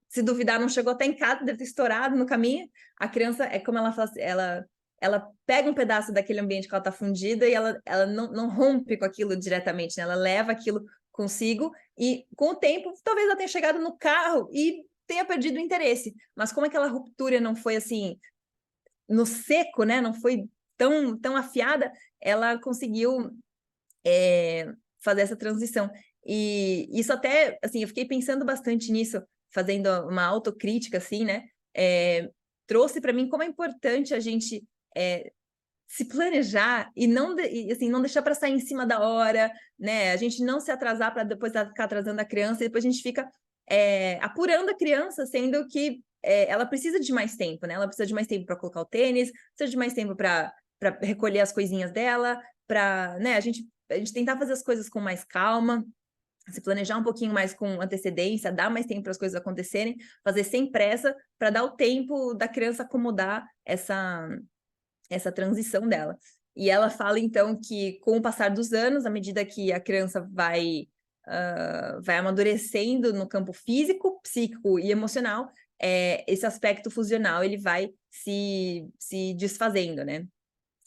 se duvidar não chegou até em casa, deve ter estourado no caminho, a criança, é como ela fala assim, ela pega um pedaço daquele ambiente que ela está fundida e ela não rompe com aquilo diretamente, né? Ela leva aquilo consigo e com o tempo talvez ela tenha chegado no carro e tenha perdido o interesse, mas como aquela ruptura não foi assim no seco, né? Não foi tão afiada, ela conseguiu fazer essa transição. E isso até, assim, eu fiquei pensando bastante nisso, fazendo uma autocrítica, assim, né? Trouxe para mim como é importante a gente se planejar e não, assim, não deixar para sair em cima da hora, né? A gente não se atrasar para depois ficar atrasando a criança, e depois a gente fica apurando a criança, sendo que ela precisa de mais tempo, né? Ela precisa de mais tempo para colocar o tênis, precisa de mais tempo para recolher as coisinhas dela, para, né, a gente tentar fazer as coisas com mais calma, se planejar um pouquinho mais com antecedência, dar mais tempo para as coisas acontecerem, fazer sem pressa, para dar o tempo da criança acomodar essa transição dela. E ela fala, então, que com o passar dos anos, à medida que a criança vai amadurecendo no campo físico, psíquico e emocional, esse aspecto fusional ele vai se desfazendo, né?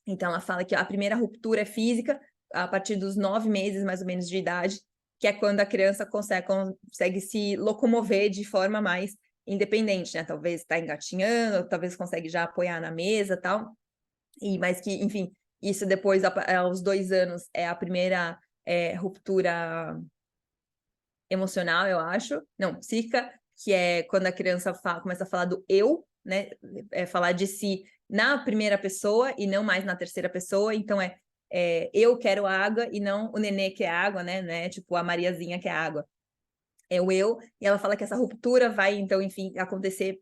Então, ela fala que a primeira ruptura é física, a partir dos 9 meses, mais ou menos, de idade, que é quando a criança consegue se locomover de forma mais independente, né? Talvez está engatinhando, talvez consegue já apoiar na mesa, tal. Mas que, enfim, isso depois, aos 2 anos, é a primeira ruptura emocional, eu acho. Não, psíquica, que é quando a criança começa a falar do eu, né? Falar de si na primeira pessoa e não mais na terceira pessoa. Então, eu quero água e não o nenê quer água, né? Tipo, a Mariazinha quer água. É o eu. E ela fala que essa ruptura vai, então, enfim, acontecer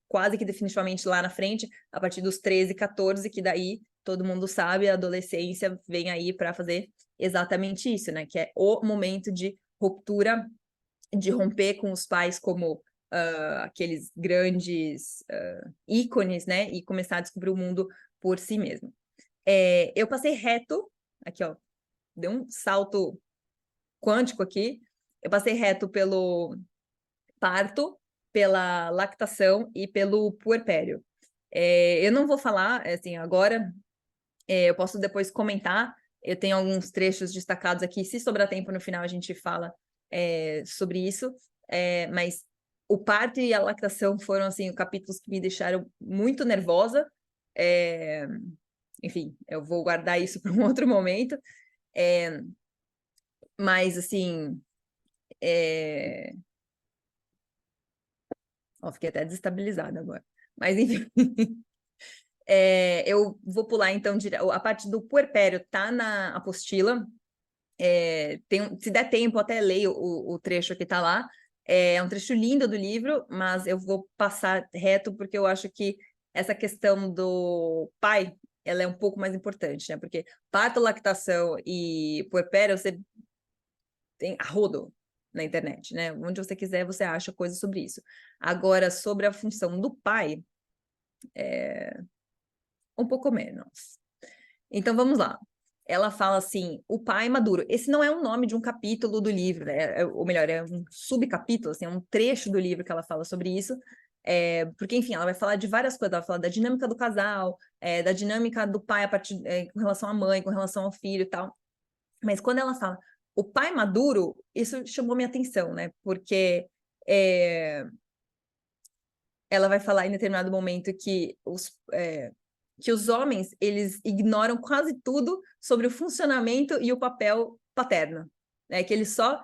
quase que definitivamente lá na frente, a partir dos 13, 14, que daí todo mundo sabe, a adolescência vem aí para fazer exatamente isso, né? Que é o momento de ruptura, de romper com os pais como aqueles grandes ícones, né? E começar a descobrir o mundo por si mesmo. Eu passei reto, aqui ó, deu um salto quântico aqui, eu passei reto pelo parto, pela lactação e pelo puerpério. Eu não vou falar, assim, agora, eu posso depois comentar, eu tenho alguns trechos destacados aqui, se sobrar tempo no final a gente fala sobre isso, mas o parto e a lactação foram, assim, capítulos que me deixaram muito nervosa, enfim, eu vou guardar isso para um outro momento, mas, assim, fiquei até desestabilizada agora, mas, enfim... eu vou pular, então, a parte do puerpério tá na apostila. Se der tempo, até leio o trecho que tá lá. É um trecho lindo do livro, mas eu vou passar reto, porque eu acho que essa questão do pai, ela é um pouco mais importante, né? Porque parto, lactação e puerpério, você tem a rodo na internet, né? Onde você quiser, você acha coisa sobre isso. Agora, sobre a função do pai, um pouco menos. Então vamos lá. Ela fala assim, o pai maduro. Esse não é o nome de um capítulo do livro, né? Ou melhor, é um subcapítulo, assim, é um trecho do livro que ela fala sobre isso. Porque, enfim, ela vai falar de várias coisas. Ela vai falar da dinâmica do casal, da dinâmica do pai com relação à mãe, com relação ao filho e tal. Mas quando ela fala o pai maduro, isso chamou minha atenção, né? Porque ela vai falar em determinado momento que os homens, eles ignoram quase tudo sobre o funcionamento e o papel paterno, né? Que eles só...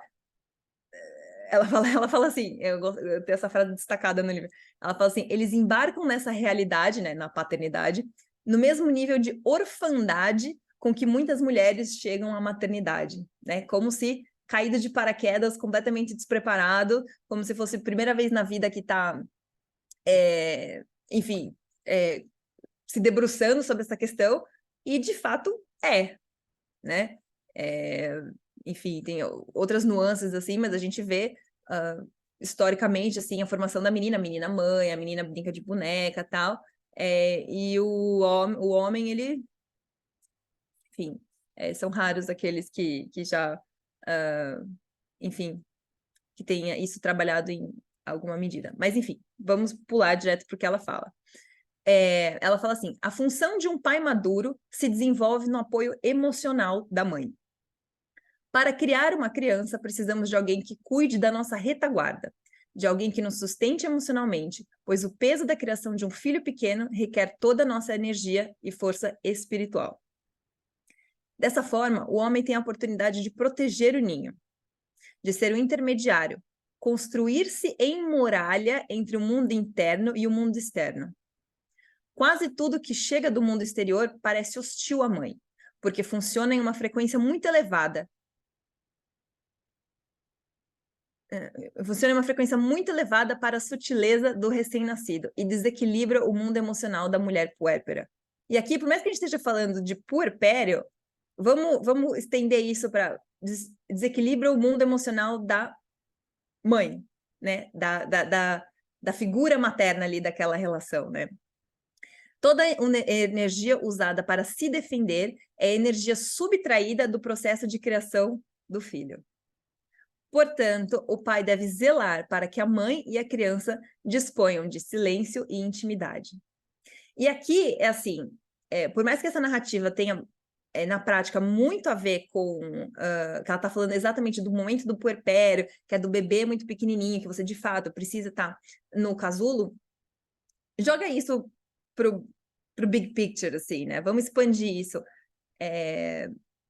Ela fala assim, eu tenho essa frase destacada no livro, ela fala assim, eles embarcam nessa realidade, né, na paternidade, no mesmo nível de orfandade com que muitas mulheres chegam à maternidade, né? Como se caído de paraquedas, completamente despreparado, como se fosse a primeira vez na vida que está, enfim, se debruçando sobre essa questão, e de fato né? Enfim, tem outras nuances assim, mas a gente vê historicamente assim a formação da menina, a menina mãe, a menina brinca de boneca, tal, e o homem ele, enfim, são raros aqueles que já, enfim, que tenha isso trabalhado em alguma medida. Mas enfim, vamos pular direto para o que ela fala. Ela fala assim: a função de um pai maduro se desenvolve no apoio emocional da mãe. Para criar uma criança, precisamos de alguém que cuide da nossa retaguarda, de alguém que nos sustente emocionalmente, pois o peso da criação de um filho pequeno requer toda a nossa energia e força espiritual. Dessa forma, o homem tem a oportunidade de proteger o ninho, de ser o intermediário, construir-se em muralha entre o mundo interno e o mundo externo. Quase tudo que chega do mundo exterior parece hostil à mãe, porque funciona em uma frequência muito elevada. Funciona em uma frequência muito elevada para a sutileza do recém-nascido e desequilibra o mundo emocional da mulher puérpera. E aqui, por mais que a gente esteja falando de puerpério, vamos estender isso para desequilibra o mundo emocional da mãe, né? Da figura materna ali daquela relação, né? Toda energia usada para se defender é energia subtraída do processo de criação do filho. Portanto, o pai deve zelar para que a mãe e a criança disponham de silêncio e intimidade. E aqui é assim, por mais que essa narrativa tenha, na prática, muito a ver com que ela está falando exatamente do momento do puerpério, que é do bebê muito pequenininho, que você, de fato, precisa estar no casulo, joga isso pro big picture, assim, né? Vamos expandir isso.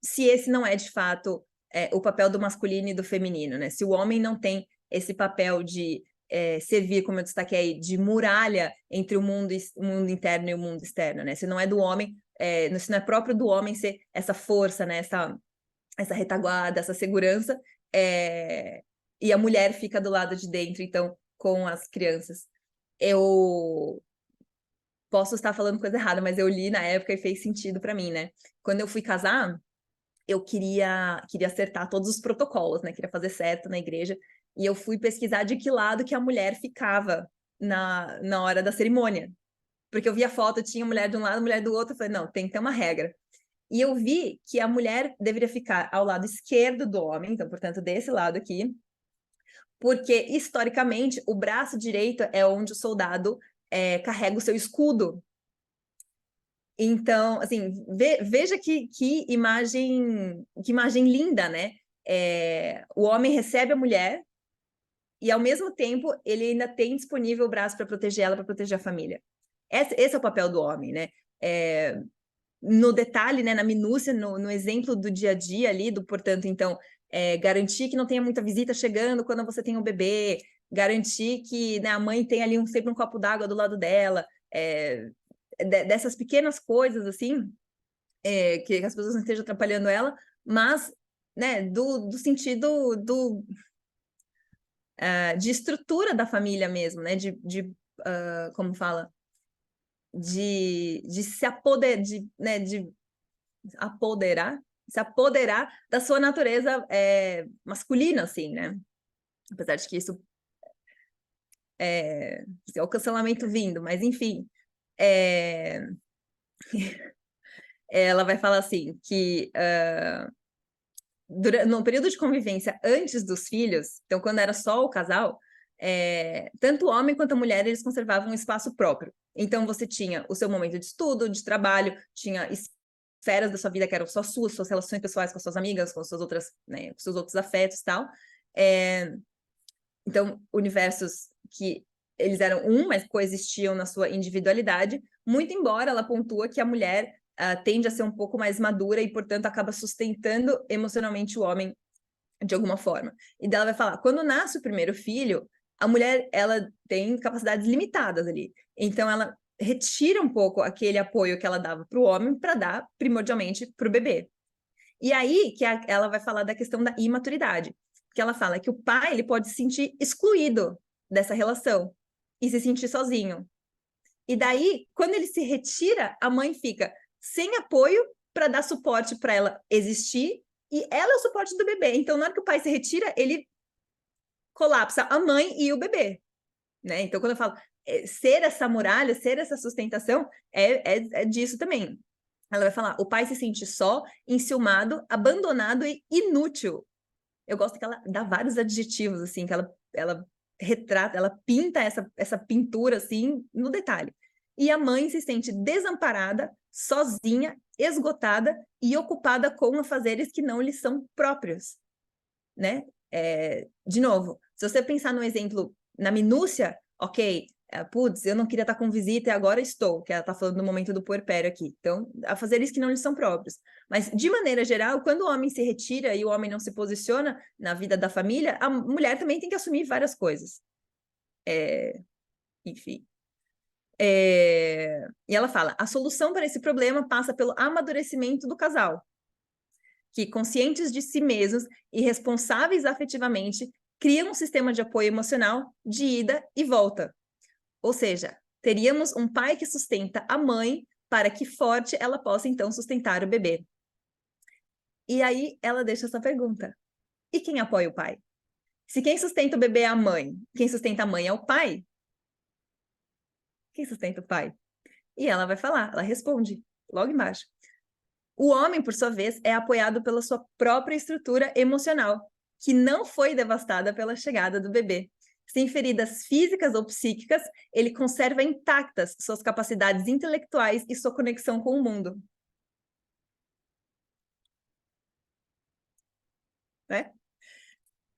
Se esse não é, de fato, o papel do masculino e do feminino, né? Se o homem não tem esse papel de servir, como eu destaquei aí, de muralha entre o mundo interno e o mundo externo, né? Se não é do homem, se não é próprio do homem ser essa força, né? Essa retaguarda, essa segurança, e a mulher fica do lado de dentro, então, com as crianças. Eu posso estar falando coisa errada, mas eu li na época e fez sentido para mim, né? Quando eu fui casar, eu queria acertar todos os protocolos, né? Queria fazer certo na igreja. E eu fui pesquisar de que lado que a mulher ficava na hora da cerimônia. Porque eu vi a foto, tinha mulher de um lado, mulher do outro. Eu falei, não, tem que ter uma regra. E eu vi que a mulher deveria ficar ao lado esquerdo do homem, então, portanto, desse lado aqui. Porque, historicamente, o braço direito é onde o soldado carrega o seu escudo. Então, assim, veja que imagem linda, né? O homem recebe a mulher e, ao mesmo tempo, ele ainda tem disponível o braço para proteger ela, para proteger a família. Esse é o papel do homem, né? No detalhe, né, na minúcia, no exemplo do dia a dia ali, portanto, então, garantir que não tenha muita visita chegando quando você tem um bebê, garantir que, né, a mãe tem ali sempre um copo d'água do lado dela, dessas pequenas coisas, assim, que as pessoas não estejam atrapalhando ela, mas, né, do sentido de estrutura da família mesmo, né, como fala, de se apoderar, né, de se apoderar da sua natureza masculina, assim, né, apesar de que isso é o cancelamento vindo, mas enfim, ela vai falar assim, que no período de convivência antes dos filhos, então quando era só o casal, tanto o homem quanto a mulher, eles conservavam um espaço próprio. Então você tinha o seu momento de estudo, de trabalho, tinha esferas da sua vida que eram só suas relações pessoais com as suas amigas, com suas outras, né, com seus outros afetos e tal. Então, universos que eles eram mas coexistiam na sua individualidade, muito embora ela pontua que a mulher tende a ser um pouco mais madura e, portanto, acaba sustentando emocionalmente o homem de alguma forma. E daí ela vai falar, quando nasce o primeiro filho, a mulher, ela tem capacidades limitadas ali. Então, ela retira um pouco aquele apoio que ela dava para o homem para dar, primordialmente, para o bebê. E aí que ela vai falar da questão da imaturidade, que ela fala que o pai ele pode se sentir excluído dessa relação e se sentir sozinho. E daí, quando ele se retira, a mãe fica sem apoio para dar suporte para ela existir, e ela é o suporte do bebê. Então, na hora que o pai se retira, ele colapsa a mãe e o bebê, né? Então, quando eu falo ser essa muralha, ser essa sustentação, é disso também. Ela vai falar, o pai se sente só, enciumado, abandonado e inútil. Eu gosto que ela dá vários adjetivos, assim, que ela retrata, ela pinta essa pintura, assim, no detalhe. E a mãe se sente desamparada, sozinha, esgotada e ocupada com afazeres que não lhe são próprios, né? De novo, se você pensar no exemplo, na minúcia, ok, Putz, eu não queria estar com visita e agora estou, que ela está falando no momento do puerpério aqui. Então, a fazer isso que não lhes são próprios. Mas, de maneira geral, quando o homem se retira e o homem não se posiciona na vida da família, a mulher também tem que assumir várias coisas. Enfim. E ela fala, a solução para esse problema passa pelo amadurecimento do casal, que, conscientes de si mesmos e responsáveis afetivamente, criam um sistema de apoio emocional de ida e volta. Ou seja, teríamos um pai que sustenta a mãe para que forte ela possa, então, sustentar o bebê. E aí ela deixa essa pergunta. E quem apoia o pai? Se quem sustenta o bebê é a mãe, quem sustenta a mãe é o pai, quem sustenta o pai? E ela vai falar, ela responde logo embaixo. O homem, por sua vez, é apoiado pela sua própria estrutura emocional, que não foi devastada pela chegada do bebê. Sem feridas físicas ou psíquicas, ele conserva intactas suas capacidades intelectuais e sua conexão com o mundo. Né?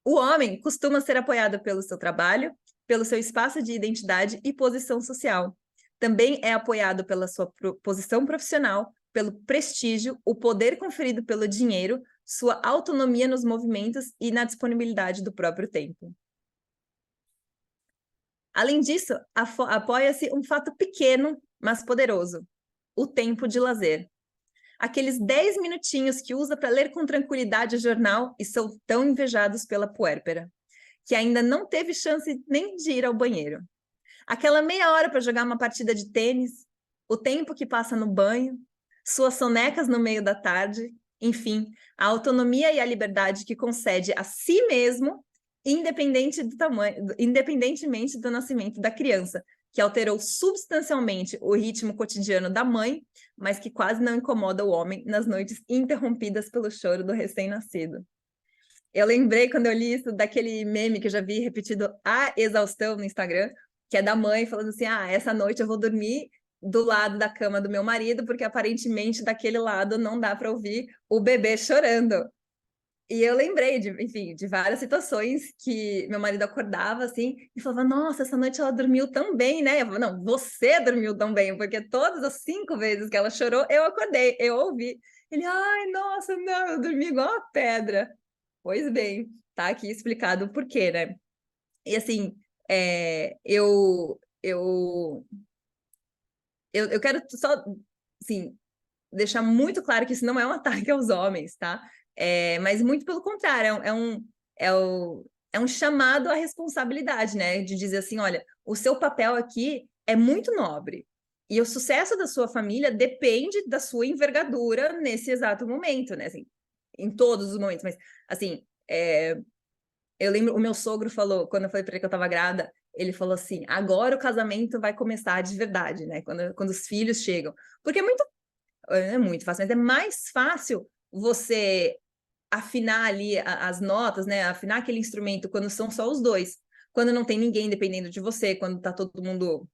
O homem costuma ser apoiado pelo seu trabalho, pelo seu espaço de identidade e posição social. Também é apoiado pela sua posição profissional, pelo prestígio, o poder conferido pelo dinheiro, sua autonomia nos movimentos e na disponibilidade do próprio tempo. Além disso, apoia-se um fato pequeno, mas poderoso: o tempo de lazer. Aqueles 10 minutinhos que usa para ler com tranquilidade o jornal e são tão invejados pela puérpera, que ainda não teve chance nem de ir ao banheiro. Aquela meia hora para jogar uma partida de tênis, o tempo que passa no banho, suas sonecas no meio da tarde, enfim, a autonomia e a liberdade que concede a si mesmo, independentemente do nascimento da criança, que alterou substancialmente o ritmo cotidiano da mãe, mas que quase não incomoda o homem nas noites interrompidas pelo choro do recém-nascido. Eu lembrei, quando eu li isso, daquele meme que eu já vi repetido à exaustão no Instagram, que é da mãe falando assim, essa noite eu vou dormir do lado da cama do meu marido, porque aparentemente daquele lado não dá para ouvir o bebê chorando. E eu lembrei, enfim, de várias situações que meu marido acordava assim e falava, nossa, essa noite ela dormiu tão bem, né? Eu falava, não, você dormiu tão bem, porque todas as 5 vezes que ela chorou, eu acordei, eu ouvi. Ele, ai, nossa, não, eu dormi igual a pedra. Pois bem, tá aqui explicado o porquê, né? E assim, eu quero só, assim, deixar muito claro que isso não é um ataque aos homens, tá? Mas muito pelo contrário, é um chamado à responsabilidade, né? De dizer assim, olha, o seu papel aqui é muito nobre. E o sucesso da sua família depende da sua envergadura nesse exato momento, né? Assim, em todos os momentos, mas assim, eu lembro, o meu sogro falou, quando eu falei para ele que eu estava grávida, ele falou assim: agora o casamento vai começar de verdade, né? Quando os filhos chegam. Porque é muito fácil, mas é mais fácil você afinar ali as notas, né? Afinar aquele instrumento quando são só os dois. Quando não tem ninguém dependendo de você, quando tá todo mundo,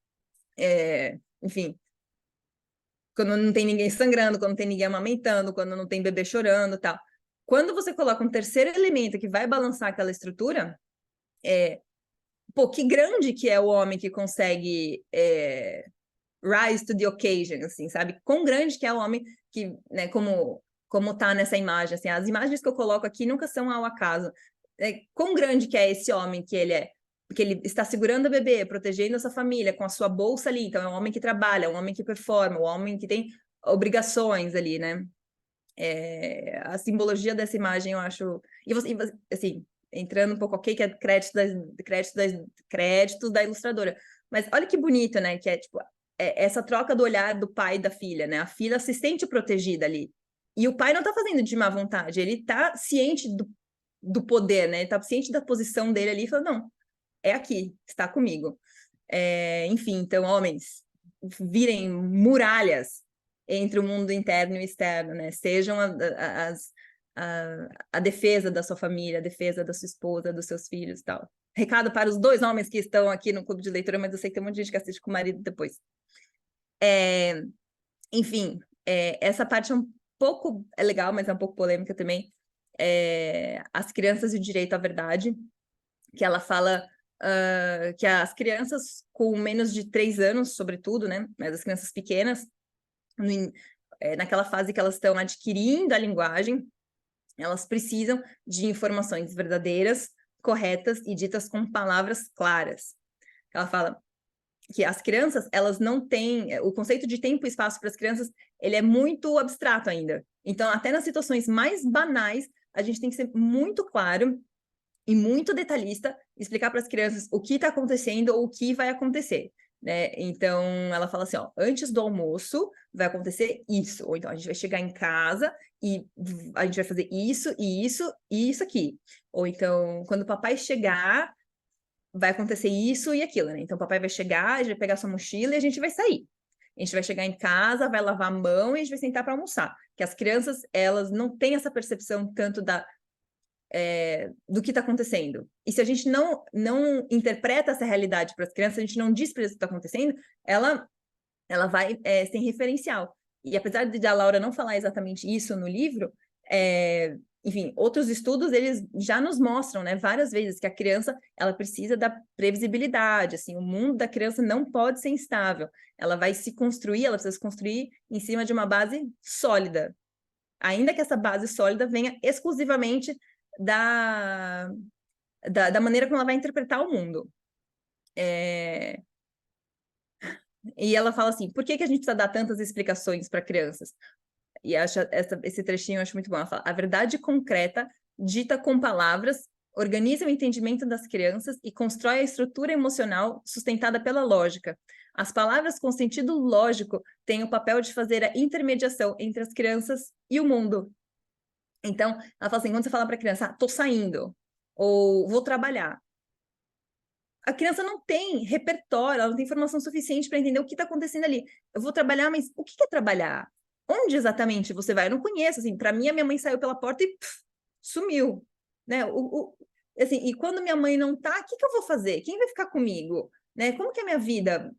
enfim, quando não tem ninguém sangrando, quando não tem ninguém amamentando, quando não tem bebê chorando, tal. Quando você coloca um terceiro elemento que vai balançar aquela estrutura, pô, que grande que é o homem que consegue rise to the occasion, assim, sabe? Quão grande que é o homem que, né, como tá nessa imagem, assim, as imagens que eu coloco aqui nunca são ao acaso. Quão grande que é esse homem que ele é? Porque ele está segurando o bebê, protegendo a sua família, com a sua bolsa ali, então é um homem que trabalha, é um homem que performa, um homem que tem obrigações ali, né? A simbologia dessa imagem, eu acho... E você, assim, entrando um pouco, ok, que é crédito da ilustradora. Mas olha que bonito, né? Que é, tipo, essa troca do olhar do pai e da filha, né? A filha se sente protegida ali. E o pai não tá fazendo de má vontade, ele tá ciente do poder, né? Ele tá ciente da posição dele ali e fala, não, é aqui, está comigo. Enfim, então, homens, virem muralhas entre o mundo interno e externo, né? Sejam a defesa da sua família, a defesa da sua esposa, dos seus filhos e tal. Recado para os 2 homens que estão aqui no clube de leitura, mas eu sei que tem um monte de gente que assiste com o marido depois. Enfim, essa parte é legal, mas é um pouco polêmica também. As crianças e o direito à verdade, que ela fala que as crianças com menos de 3 anos, sobretudo, né? Mas as crianças pequenas, naquela fase que elas estão adquirindo a linguagem, elas precisam de informações verdadeiras, corretas e ditas com palavras claras. Ela fala que as crianças, elas não têm... O conceito de tempo e espaço para as crianças, ele é muito abstrato ainda. Então, até nas situações mais banais, a gente tem que ser muito claro e muito detalhista, explicar para as crianças o que está acontecendo ou o que vai acontecer. Né? Então, ela fala assim, ó, antes do almoço vai acontecer isso, ou então a gente vai chegar em casa e a gente vai fazer isso, e isso, e isso aqui. Ou então, quando o papai chegar, vai acontecer isso e aquilo, né? Então, o papai vai chegar, a gente vai pegar sua mochila e a gente vai sair. A gente vai chegar em casa, vai lavar a mão e a gente vai sentar para almoçar. Que as crianças, elas não têm essa percepção tanto do que está acontecendo. E se a gente não interpreta essa realidade para as crianças, a gente não diz para eles o que está acontecendo, ela vai sem referencial. E apesar de a Laura não falar exatamente isso no livro, enfim, outros estudos, eles já nos mostram, né, várias vezes que a criança, ela precisa da previsibilidade, assim, o mundo da criança não pode ser instável. Ela vai se construir, ela precisa se construir em cima de uma base sólida. Ainda que essa base sólida venha exclusivamente da maneira como ela vai interpretar o mundo. E ela fala assim, por que a gente precisa dar tantas explicações para crianças? E esse trechinho eu acho muito bom. Ela fala, a verdade concreta, dita com palavras, organiza o entendimento das crianças e constrói a estrutura emocional sustentada pela lógica. As palavras com sentido lógico têm o papel de fazer a intermediação entre as crianças e o mundo. Então, ela fala assim, quando você fala para a criança, tô saindo, ou vou trabalhar, a criança não tem repertório, ela não tem informação suficiente para entender o que está acontecendo ali. Eu vou trabalhar, mas o que é trabalhar? Onde exatamente você vai? Eu não conheço, assim, para mim a minha mãe saiu pela porta e sumiu, né? Assim, e quando minha mãe não tá, o que eu vou fazer? Quem vai ficar comigo? Né? Como que é a minha vida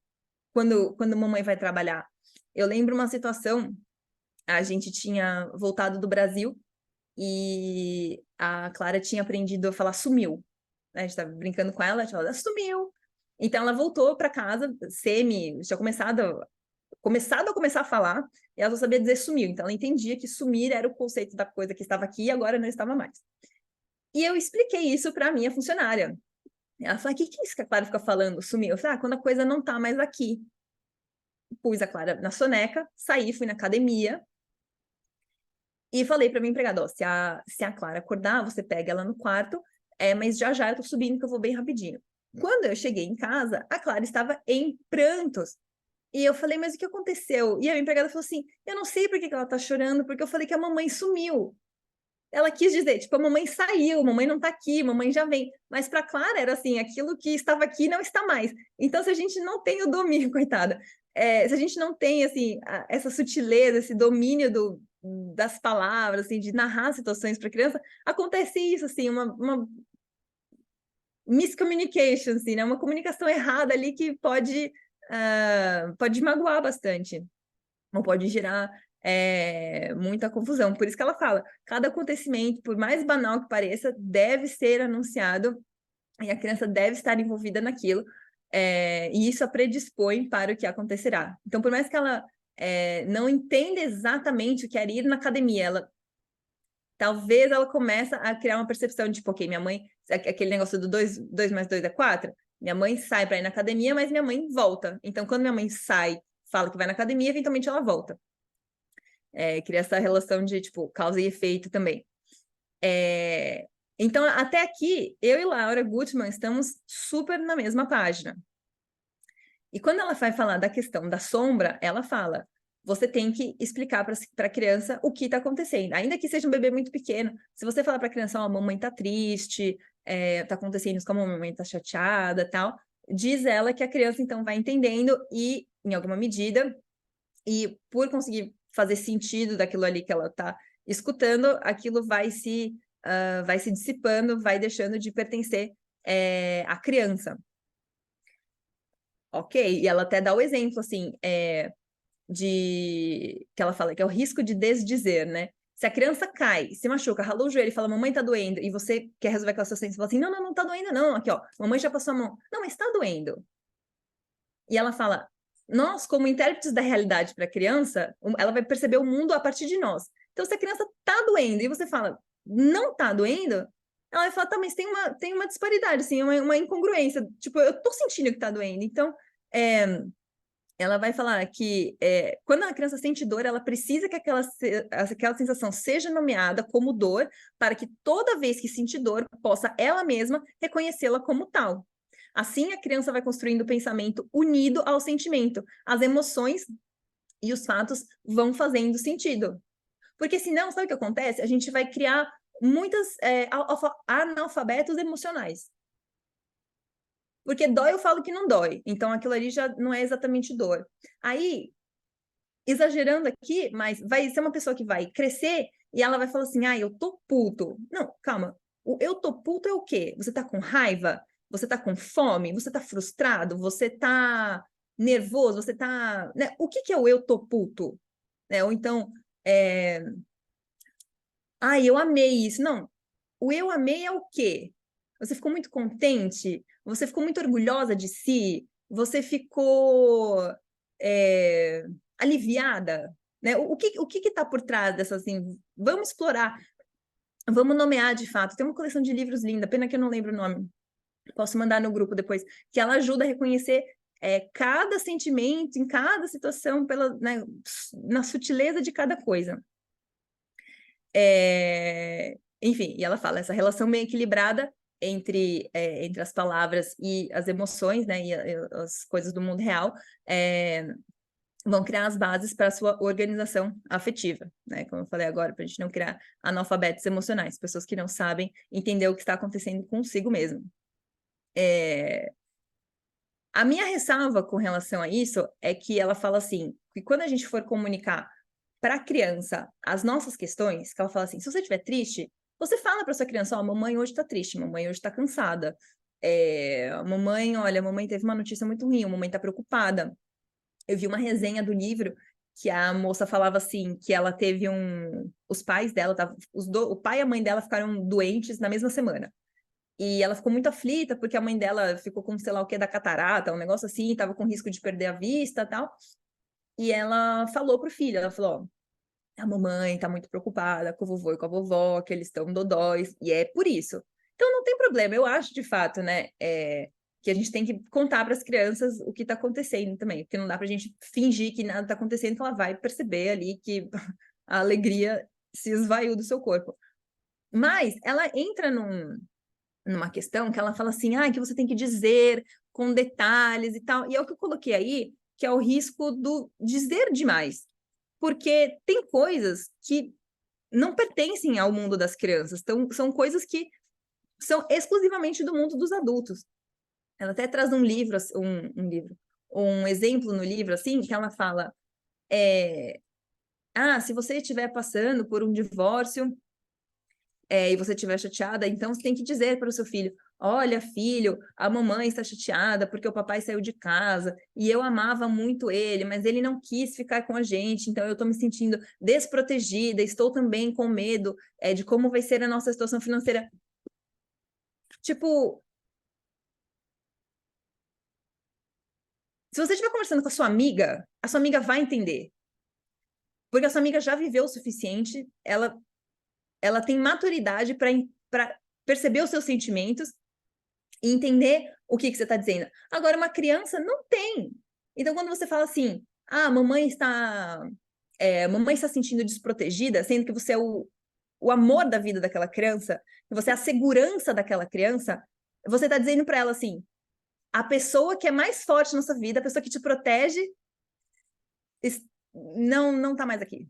quando mamãe vai trabalhar? Eu lembro uma situação, a gente tinha voltado do Brasil e a Clara tinha aprendido a falar sumiu. A gente estava brincando com ela, ela sumiu. Então ela voltou para casa, tinha começado a falar, e ela só sabia dizer sumiu. Então ela entendia que sumir era o conceito da coisa que estava aqui e agora não estava mais. E eu expliquei isso para a minha funcionária. Ela falou: o que é isso que a Clara fica falando? Sumiu. Eu falei: quando a coisa não está mais aqui. Pus a Clara na soneca, saí, fui na academia e falei para minha empregada: se a Clara acordar, você pega ela no quarto, mas já já eu tô subindo que eu vou bem rapidinho. Quando eu cheguei em casa, a Clara estava em prantos. E eu falei, mas o que aconteceu? E a minha empregada falou assim, eu não sei por que ela tá chorando, porque eu falei que a mamãe sumiu. Ela quis dizer, tipo, a mamãe saiu, a mamãe não tá aqui, a mamãe já vem. Mas para Clara era assim, aquilo que estava aqui não está mais. Então, se a gente não tem o domínio, coitada, se a gente não tem, assim, essa sutileza, esse domínio das palavras, assim, de narrar situações para criança, acontece isso, assim, uma miscommunication, assim, né? Uma comunicação errada ali que pode magoar bastante, ou pode gerar muita confusão. Por isso que ela fala, cada acontecimento, por mais banal que pareça, deve ser anunciado e a criança deve estar envolvida naquilo, e isso a predispõe para o que acontecerá. Então, por mais que ela não entenda exatamente o que era ir na academia, talvez ela comece a criar uma percepção de, tipo, ok, minha mãe, aquele negócio do 2 mais 2 é 4, minha mãe sai para ir na academia, mas minha mãe volta. Então, quando minha mãe sai, fala que vai na academia, eventualmente ela volta. Cria essa relação de, tipo, causa e efeito também. Então, até aqui, eu e Laura Gutman estamos super na mesma página. E quando ela vai falar da questão da sombra, ela fala, você tem que explicar para a criança o que está acontecendo. Ainda que seja um bebê muito pequeno, se você falar para a criança, a mamãe está triste, está acontecendo isso com a mamãe, está chateada, tal, diz ela que a criança, então, vai entendendo e, em alguma medida, e por conseguir fazer sentido daquilo ali que ela está escutando, aquilo vai se dissipando, vai deixando de pertencer à criança. Ok, e ela até dá o exemplo, assim, que ela fala que é o risco de desdizer, né? Se a criança cai, se machuca, ralou o joelho e fala, mamãe tá doendo, e você quer resolver aquela situação, você fala assim, não, não, não tá doendo não, aqui ó, mamãe já passou a mão. Não, mas tá doendo. E ela fala, nós, como intérpretes da realidade para a criança, ela vai perceber o mundo a partir de nós. Então, se a criança tá doendo e você fala, não tá doendo, ela vai falar, tá, mas tem uma disparidade, assim, uma incongruência. Tipo, eu tô sentindo que tá doendo. Então, ela vai falar que quando a criança sente dor, ela precisa que aquela sensação seja nomeada como dor, para que toda vez que sentir dor, possa ela mesma reconhecê-la como tal. Assim, a criança vai construindo o pensamento unido ao sentimento. As emoções e os fatos vão fazendo sentido. Porque senão, sabe o que acontece? A gente vai criar muitos analfabetos emocionais. Porque dói, eu falo que não dói. Então, aquilo ali já não é exatamente dor. Aí, exagerando aqui, mas vai ser uma pessoa que vai crescer e ela vai falar assim, eu tô puto. Não, calma. O eu tô puto é o quê? Você tá com raiva? Você tá com fome? Você tá frustrado? Você tá nervoso? Você tá... Né? O que é o eu tô puto? Ou então, eu amei isso. Não, o eu amei é o quê? Você ficou muito contente? Você ficou muito orgulhosa de si? Você ficou aliviada? Né? O que está por trás dessa, assim? Vamos explorar, vamos nomear de fato. Tem uma coleção de livros linda, pena que eu não lembro o nome. Posso mandar no grupo depois, que ela ajuda a reconhecer cada sentimento em cada situação né, na sutileza de cada coisa. Enfim, e ela fala essa relação bem equilibrada entre as palavras e as emoções, né, e as coisas do mundo real, vão criar as bases para a sua organização afetiva, né, como eu falei agora, para a gente não criar analfabetos emocionais, pessoas que não sabem entender o que está acontecendo consigo mesmo. A minha ressalva com relação a isso é que ela fala assim, que quando a gente for comunicar para a criança as nossas questões, que ela fala assim, se você estiver triste, você fala para sua criança, mamãe hoje está triste, mamãe hoje está cansada, mamãe, olha, mamãe teve uma notícia muito ruim, mamãe está preocupada. Eu vi uma resenha do livro que a moça falava assim, que ela teve os pais dela, o pai e a mãe dela ficaram doentes na mesma semana. E ela ficou muito aflita, porque a mãe dela ficou com, sei lá o que, da catarata, um negócio assim, estava com risco de perder a vista e tal. E ela falou pro filho, ela falou, a mamãe tá muito preocupada com o vovô e com a vovó, que eles estão dodóis, e é por isso. Então não tem problema, eu acho de fato, né, que a gente tem que contar para as crianças o que está acontecendo também, porque não dá para a gente fingir que nada está acontecendo, que ela vai perceber ali que a alegria se esvaiu do seu corpo. Mas ela entra numa questão que ela fala assim, que você tem que dizer com detalhes e tal, e é o que eu coloquei aí, que é o risco do dizer demais, porque tem coisas que não pertencem ao mundo das crianças, então são coisas que são exclusivamente do mundo dos adultos. Ela até traz um livro, um exemplo no livro, assim, que ela fala, se você estiver passando por um divórcio, e você estiver chateada, então você tem que dizer para o seu filho, olha, filho, a mamãe está chateada porque o papai saiu de casa e eu amava muito ele, mas ele não quis ficar com a gente, então eu estou me sentindo desprotegida, estou também com medo de como vai ser a nossa situação financeira. Tipo, se você estiver conversando com a sua amiga vai entender. Porque a sua amiga já viveu o suficiente, ela tem maturidade para perceber os seus sentimentos e entender o que você está dizendo. Agora, uma criança não tem. Então, quando você fala assim, mamãe está se sentindo desprotegida, sendo que você é o amor da vida daquela criança, que você é a segurança daquela criança, você está dizendo para ela assim, a pessoa que é mais forte na sua vida, a pessoa que te protege, não está mais aqui.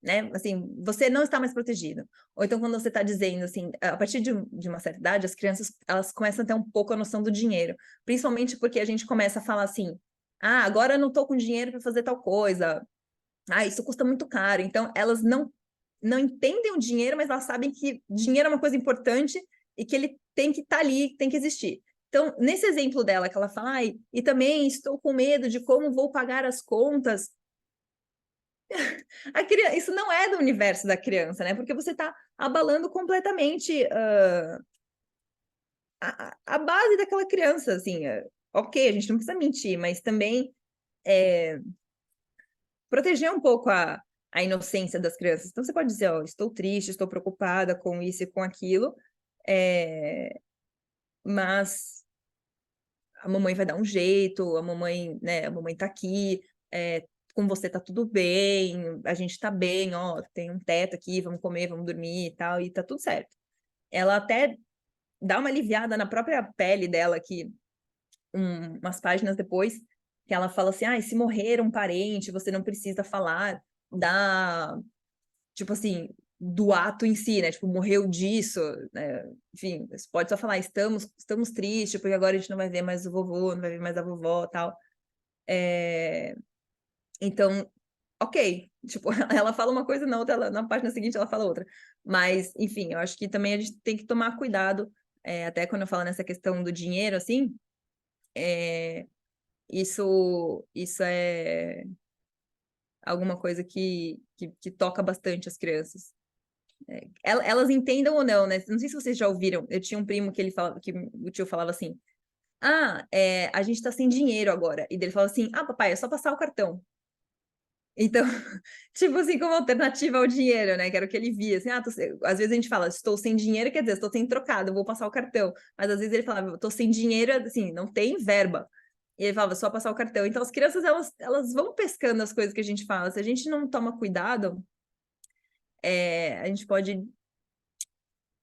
Né? Assim, você não está mais protegido. Ou então, quando você está dizendo, assim, a partir de uma certa idade, as crianças, elas começam a ter um pouco a noção do dinheiro. Principalmente porque a gente começa a falar assim, agora eu não estou com dinheiro para fazer tal coisa. Isso custa muito caro. Então, elas não entendem o dinheiro, mas elas sabem que dinheiro é uma coisa importante e que ele tem que estar ali, tem que existir. Então, nesse exemplo dela, que ela fala, e também estou com medo de como vou pagar as contas, Isso não é do universo da criança, né? Porque você está abalando completamente a base daquela criança, assim. Ok, a gente não precisa mentir, mas também proteger um pouco a inocência das crianças. Então, você pode dizer, ó, estou triste, estou preocupada com isso e com aquilo, mas a mamãe vai dar um jeito, a mamãe tá aqui, com você tá tudo bem, a gente tá bem, ó, tem um teto aqui, vamos comer, vamos dormir e tal, e tá tudo certo. Ela até dá uma aliviada na própria pele dela aqui, umas páginas depois, que ela fala assim, se morrer um parente, você não precisa falar tipo assim, do ato em si, né? Tipo, morreu disso, né? Enfim, você pode só falar, estamos tristes, porque agora a gente não vai ver mais o vovô, não vai ver mais a vovó, tal. Então, ok, tipo, ela fala uma coisa, na outra, na página seguinte ela fala outra. Mas, enfim, eu acho que também a gente tem que tomar cuidado, até quando eu falo nessa questão do dinheiro, assim, isso é alguma coisa que toca bastante as crianças. Elas entendam ou não, né? Não sei se vocês já ouviram. Eu tinha um primo que ele falava, que o tio falava assim: a gente tá sem dinheiro agora. E ele falava assim: papai, é só passar o cartão. Então, tipo assim, como alternativa ao dinheiro, né? Que era o que ele via. Assim, às vezes a gente fala, estou sem dinheiro, quer dizer, estou sem trocado, vou passar o cartão. Mas às vezes ele falava, estou sem dinheiro, assim, não tem verba. E ele falava, só passar o cartão. Então, as crianças, elas vão pescando as coisas que a gente fala. Se a gente não toma cuidado, a gente pode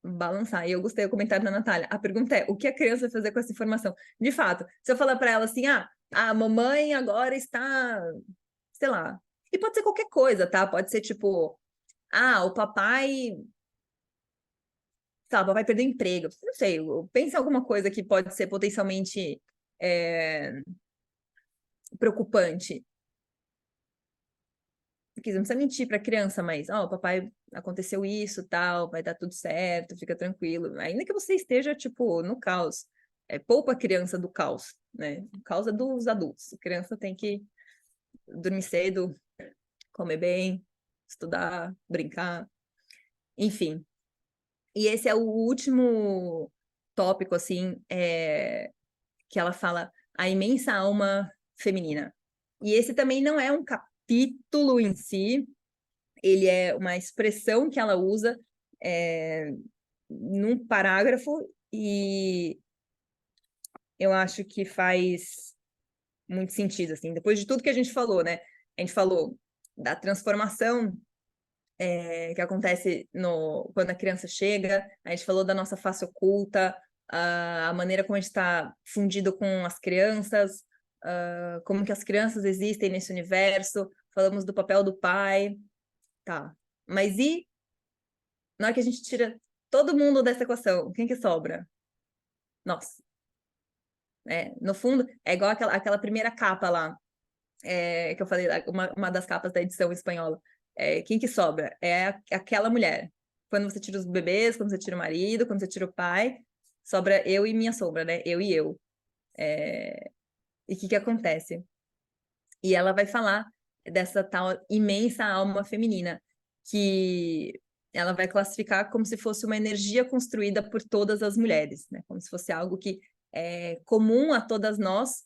balançar. E eu gostei do comentário da Natália. A pergunta é: o que a criança vai fazer com essa informação? De fato, se eu falar para ela assim, a mamãe agora está, sei lá, e pode ser qualquer coisa, tá? Pode ser tipo, o papai, tá, o papai perdeu o emprego. Não sei, pensa em alguma coisa que pode ser potencialmente preocupante. Porque não precisa mentir para a criança, mas, papai, aconteceu isso, tal, vai dar tudo certo, fica tranquilo. Ainda que você esteja, tipo, no caos. Poupa a criança do caos, né? O caos é dos adultos. A criança tem que dormir cedo, comer bem, estudar, brincar, enfim. E esse é o último tópico, assim, que ela fala, a imensa alma feminina. E esse também não é um capítulo em si, ele é uma expressão que ela usa num parágrafo e eu acho que faz muito sentido, assim, depois de tudo que a gente falou, né? A gente falou da transformação que acontece quando a criança chega, a gente falou da nossa face oculta, a maneira como a gente está fundido com as crianças, como que as crianças existem nesse universo, falamos do papel do pai, tá. Mas e na hora que a gente tira todo mundo dessa equação, quem que sobra? Nós. No fundo, é igual aquela primeira capa lá, que eu falei, uma das capas da edição espanhola. Quem que sobra? É aquela mulher. Quando você tira os bebês, quando você tira o marido, quando você tira o pai, sobra eu e minha sombra, né? Eu e eu. E o que acontece? E ela vai falar dessa tal imensa alma feminina, que ela vai classificar como se fosse uma energia construída por todas as mulheres, né? Como se fosse algo que é comum a todas nós,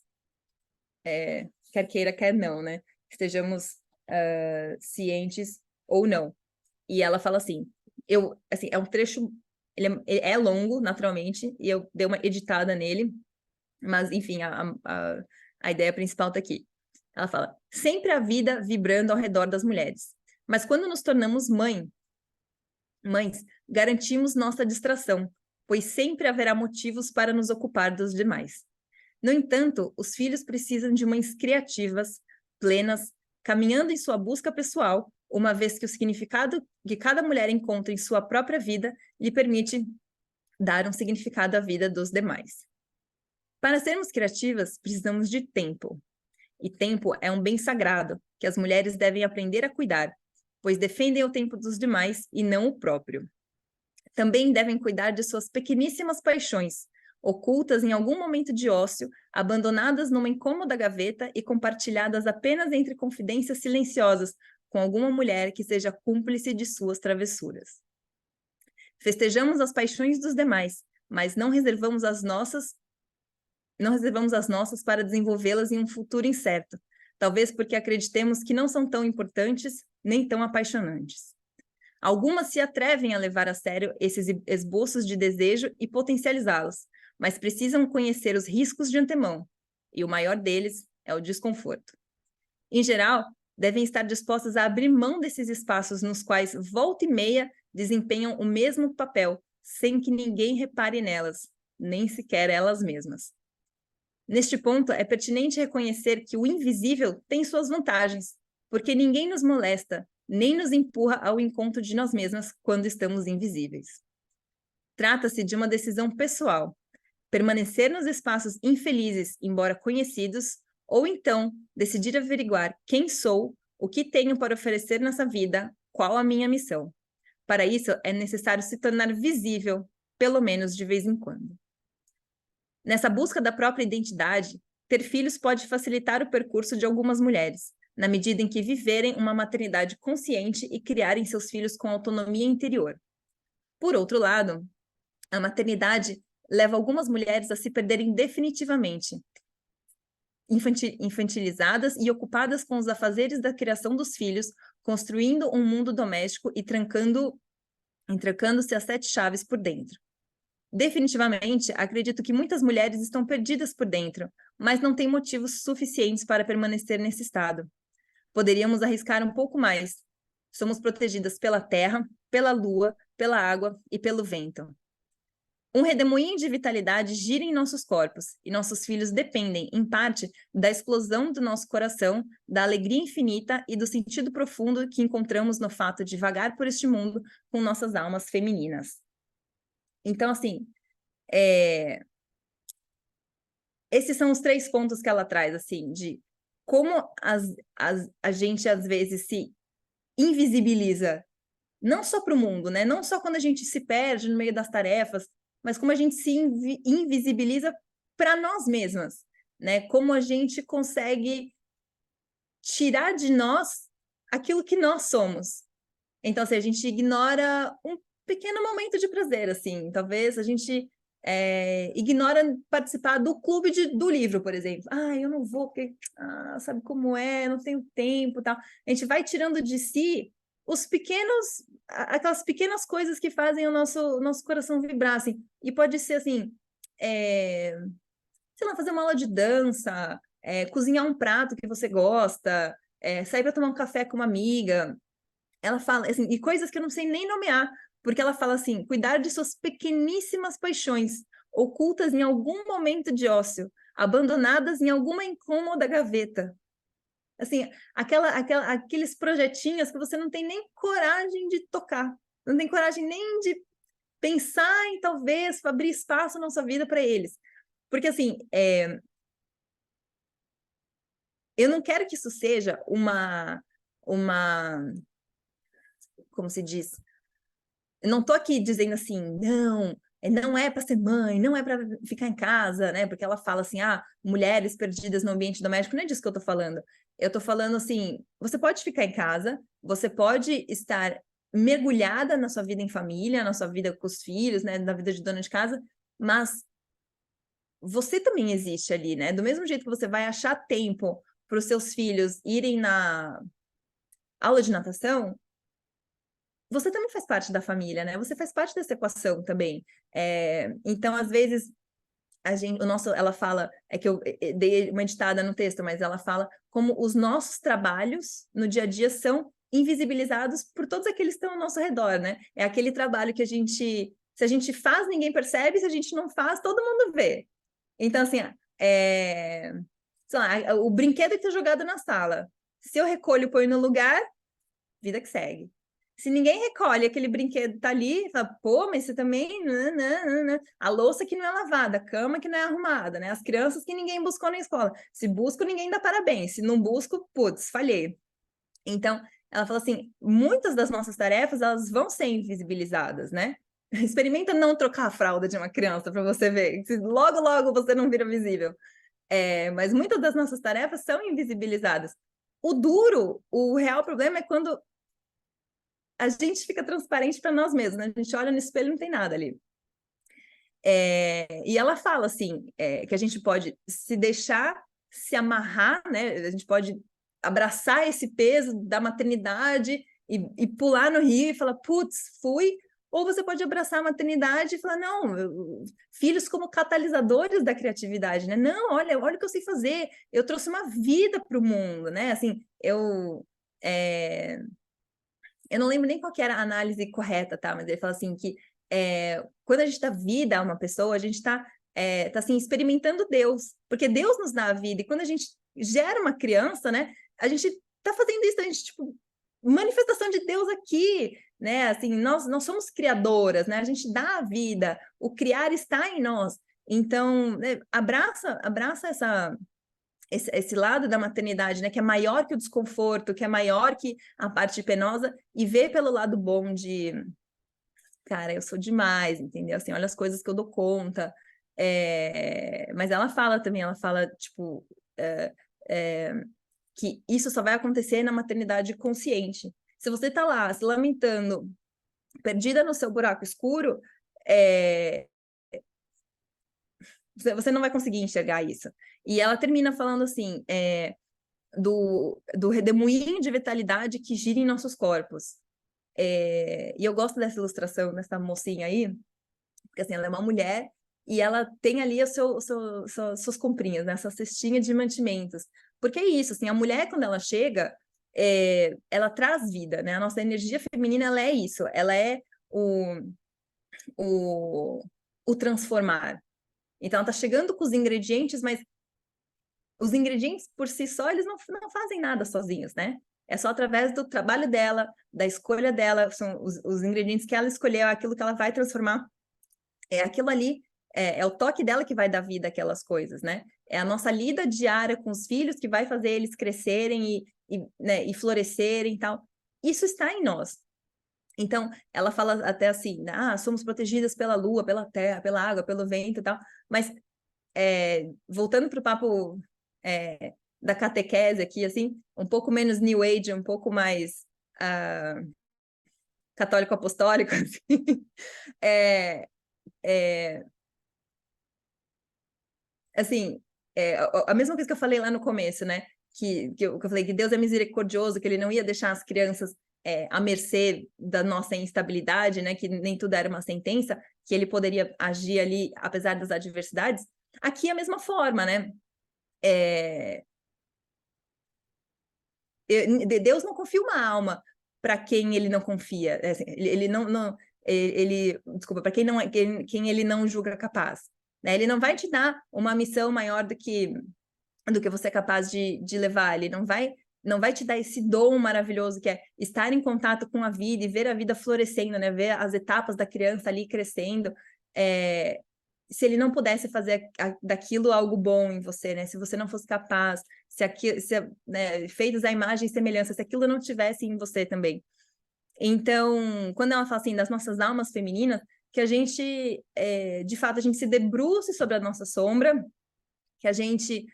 quer queira, quer não, né? Estejamos cientes ou não. E ela fala assim, assim, é um trecho, ele é longo, naturalmente, e eu dei uma editada nele, mas, enfim, a ideia principal está aqui. Ela fala, sempre a vida vibrando ao redor das mulheres. Mas quando nos tornamos mães, garantimos nossa distração, pois sempre haverá motivos para nos ocupar dos demais. No entanto, os filhos precisam de mães criativas, plenas, caminhando em sua busca pessoal, uma vez que o significado que cada mulher encontra em sua própria vida lhe permite dar um significado à vida dos demais. Para sermos criativas, precisamos de tempo. E tempo é um bem sagrado que as mulheres devem aprender a cuidar, pois defendem o tempo dos demais e não o próprio. Também devem cuidar de suas pequeníssimas paixões, ocultas em algum momento de ócio, abandonadas numa incômoda gaveta e compartilhadas apenas entre confidências silenciosas, com alguma mulher que seja cúmplice de suas travessuras. Festejamos as paixões dos demais, mas não reservamos as nossas para desenvolvê-las em um futuro incerto, talvez porque acreditemos que não são tão importantes nem tão apaixonantes. Algumas se atrevem a levar a sério esses esboços de desejo e potencializá-los, mas precisam conhecer os riscos de antemão, e o maior deles é o desconforto. Em geral, devem estar dispostas a abrir mão desses espaços nos quais, volta e meia, desempenham o mesmo papel, sem que ninguém repare nelas, nem sequer elas mesmas. Neste ponto, é pertinente reconhecer que o invisível tem suas vantagens, porque ninguém nos molesta, nem nos empurra ao encontro de nós mesmas quando estamos invisíveis. Trata-se de uma decisão pessoal, permanecer nos espaços infelizes, embora conhecidos, ou então decidir averiguar quem sou, o que tenho para oferecer nessa vida, qual a minha missão. Para isso, é necessário se tornar visível, pelo menos de vez em quando. Nessa busca da própria identidade, ter filhos pode facilitar o percurso de algumas mulheres, na medida em que viverem uma maternidade consciente e criarem seus filhos com autonomia interior. Por outro lado, a maternidade leva algumas mulheres a se perderem definitivamente, infantilizadas e ocupadas com os afazeres da criação dos filhos, construindo um mundo doméstico e trancando-se as 7 chaves por dentro. Definitivamente, acredito que muitas mulheres estão perdidas por dentro, mas não têm motivos suficientes para permanecer nesse estado. Poderíamos arriscar um pouco mais. Somos protegidas pela terra, pela lua, pela água e pelo vento. Um redemoinho de vitalidade gira em nossos corpos, e nossos filhos dependem, em parte, da explosão do nosso coração, da alegria infinita e do sentido profundo que encontramos no fato de vagar por este mundo com nossas almas femininas. Então, assim, esses são os 3 pontos que ela traz, assim, de como a gente, às vezes, se invisibiliza, não só para o mundo, né? Não só quando a gente se perde no meio das tarefas, mas como a gente se invisibiliza para nós mesmas, né? Como a gente consegue tirar de nós aquilo que nós somos. Então, assim, a gente ignora um pequeno momento de prazer, assim. Talvez a gente ignora participar do clube do livro, por exemplo. Ah, eu não vou, porque sabe como é, não tenho tempo, tal. A gente vai tirando de si aquelas pequenas coisas que fazem o nosso coração vibrar, assim. E pode ser, assim, sei lá, fazer uma aula de dança, cozinhar um prato que você gosta, sair para tomar um café com uma amiga. Ela fala, assim, e coisas que eu não sei nem nomear, porque ela fala assim, cuidar de suas pequeníssimas paixões, ocultas em algum momento de ócio, abandonadas em alguma incômoda gaveta. Assim, aqueles projetinhos que você não tem nem coragem de tocar, não tem coragem nem de pensar em talvez abrir espaço na sua vida para eles. Porque, assim, eu não quero que isso seja como se diz? Eu não estou aqui dizendo assim, não é para ser mãe, não é para ficar em casa, né? Porque ela fala assim, mulheres perdidas no ambiente doméstico, não é disso que eu estou falando. Eu estou falando assim, você pode ficar em casa, você pode estar mergulhada na sua vida em família, na sua vida com os filhos, né? Na vida de dona de casa, mas você também existe ali, né? Do mesmo jeito que você vai achar tempo para os seus filhos irem na aula de natação, você também faz parte da família, né? Você faz parte dessa equação também. Então, às vezes, ela fala, que eu dei uma editada no texto, mas ela fala como os nossos trabalhos no dia a dia são invisibilizados por todos aqueles que estão ao nosso redor, né? É aquele trabalho que se a gente faz, ninguém percebe, se a gente não faz, todo mundo vê. Então, assim, sei lá, o brinquedo que está jogado na sala, se eu recolho e põe no lugar, vida que segue. Se ninguém recolhe aquele brinquedo tá ali, fala, pô, mas você também. Não. A louça que não é lavada, a cama que não é arrumada, né? As crianças que ninguém buscou na escola. Se busco, ninguém dá parabéns. Se não busco, putz, falhei. Então, ela fala assim: muitas das nossas tarefas elas vão ser invisibilizadas, né? Experimenta não trocar a fralda de uma criança para você ver. Logo, logo você não vira visível. Mas muitas das nossas tarefas são invisibilizadas. o duro, o real problema é quando a gente fica transparente para nós mesmos, né? A gente olha no espelho e não tem nada ali. E ela fala assim, que a gente pode se deixar se amarrar, né? A gente pode abraçar esse peso da maternidade e pular no rio e falar, putz, fui. Ou você pode abraçar a maternidade e falar, não, filhos como catalisadores da criatividade, né? Não, olha o que eu sei fazer. Eu trouxe uma vida para o mundo, né? Assim, eu não lembro nem qual que era a análise correta, tá? Mas ele fala assim que quando a gente dá vida a uma pessoa, a gente está tá, assim, experimentando Deus, porque Deus nos dá a vida, e quando a gente gera uma criança, né, a gente está fazendo isso, a gente, tipo, manifestação de Deus aqui, né, assim, nós somos criadoras, né, a gente dá a vida, o criar está em nós, então, né, abraça esse lado da maternidade, né, que é maior que o desconforto, que é maior que a parte penosa, e vê pelo lado bom de, cara, eu sou demais, entendeu? Assim, olha as coisas que eu dou conta. Mas ela fala também, ela fala, tipo, que isso só vai acontecer na maternidade consciente. Se você tá lá se lamentando, perdida no seu buraco escuro, você não vai conseguir enxergar isso. E ela termina falando assim, do redemoinho de vitalidade que gira em nossos corpos. E eu gosto dessa ilustração, dessa mocinha aí, porque assim, ela é uma mulher e ela tem ali suas comprinhas, né? Sua cestinha de mantimentos. Porque é isso, assim, a mulher, quando ela chega, ela traz vida, né? A nossa energia feminina, ela é isso, ela é o, o transformar. Então, ela tá chegando com os ingredientes, mas os ingredientes por si só, eles não fazem nada sozinhos, né? É só através do trabalho dela, da escolha dela, são os ingredientes que ela escolheu, aquilo que ela vai transformar. É aquilo ali, é o toque dela que vai dar vida àquelas coisas, né? É a nossa lida diária com os filhos que vai fazer eles crescerem né, e florescerem e tal. Isso está em nós. Então, ela fala até assim, somos protegidas pela lua, pela terra, pela água, pelo vento e tal, mas voltando para o papo da catequese aqui, assim, um pouco menos New Age, um pouco mais católico apostólico, assim, assim, a mesma coisa que eu falei lá no começo, né? Que eu falei que Deus é misericordioso, que ele não ia deixar as crianças à mercê da nossa instabilidade, né? Que nem tudo era uma sentença, que ele poderia agir ali, apesar das adversidades. Aqui é a mesma forma, né? Deus não confia uma alma para quem ele não confia. Assim, ele não desculpa, para quem não quem ele não julga capaz. Né? Ele não vai te dar uma missão maior do que você é capaz de levar. Ele não vai te dar esse dom maravilhoso que é estar em contato com a vida e ver a vida florescendo, né? Ver as etapas da criança ali crescendo. Se ele não pudesse fazer daquilo algo bom em você, né? Se você não fosse capaz, né, feitos à imagem e semelhança, se aquilo não tivesse em você também. Então, quando ela fala assim das nossas almas femininas, que a gente, de fato, a gente se debruce sobre a nossa sombra, que a gente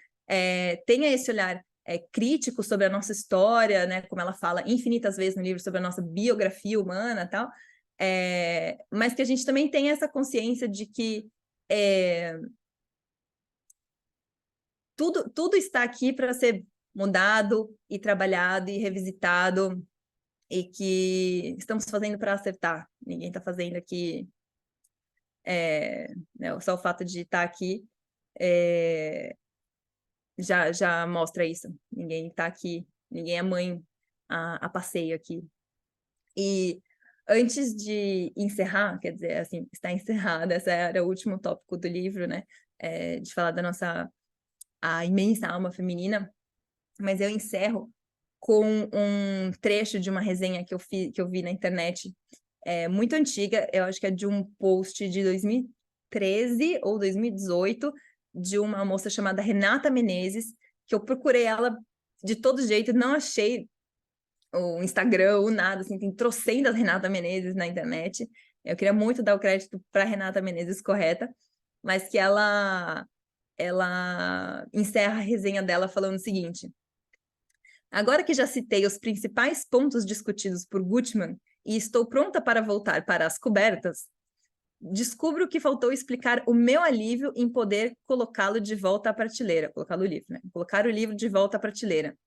tenha esse olhar crítico sobre a nossa história, né? Como ela fala infinitas vezes no livro sobre a nossa biografia humana, tal. Mas que a gente também tenha essa consciência de que tudo está aqui para ser mudado e trabalhado e revisitado e que estamos fazendo para acertar. Ninguém está fazendo aqui né, só o fato de estar aqui já mostra isso. Ninguém está aqui, ninguém é mãe a passeio aqui. E antes de encerrar, quer dizer, assim, está encerrada, esse era o último tópico do livro, né? De falar da a imensa alma feminina, mas eu encerro com um trecho de uma resenha que eu vi na internet, muito antiga, eu acho que é de um post de 2013 ou 2018, de uma moça chamada Renata Menezes, que eu procurei ela de todo jeito, não achei o Instagram ou nada, assim, tem trocentas Renata Menezes na internet. Eu queria muito dar o crédito para Renata Menezes correta, mas que ela encerra a resenha dela falando o seguinte: Agora que já citei os principais pontos discutidos por Gutmann e estou pronta para voltar para as cobertas, descubro que faltou explicar o meu alívio em poder colocá-lo de volta à prateleira, colocar o livro, né? Colocar o livro de volta à prateleira.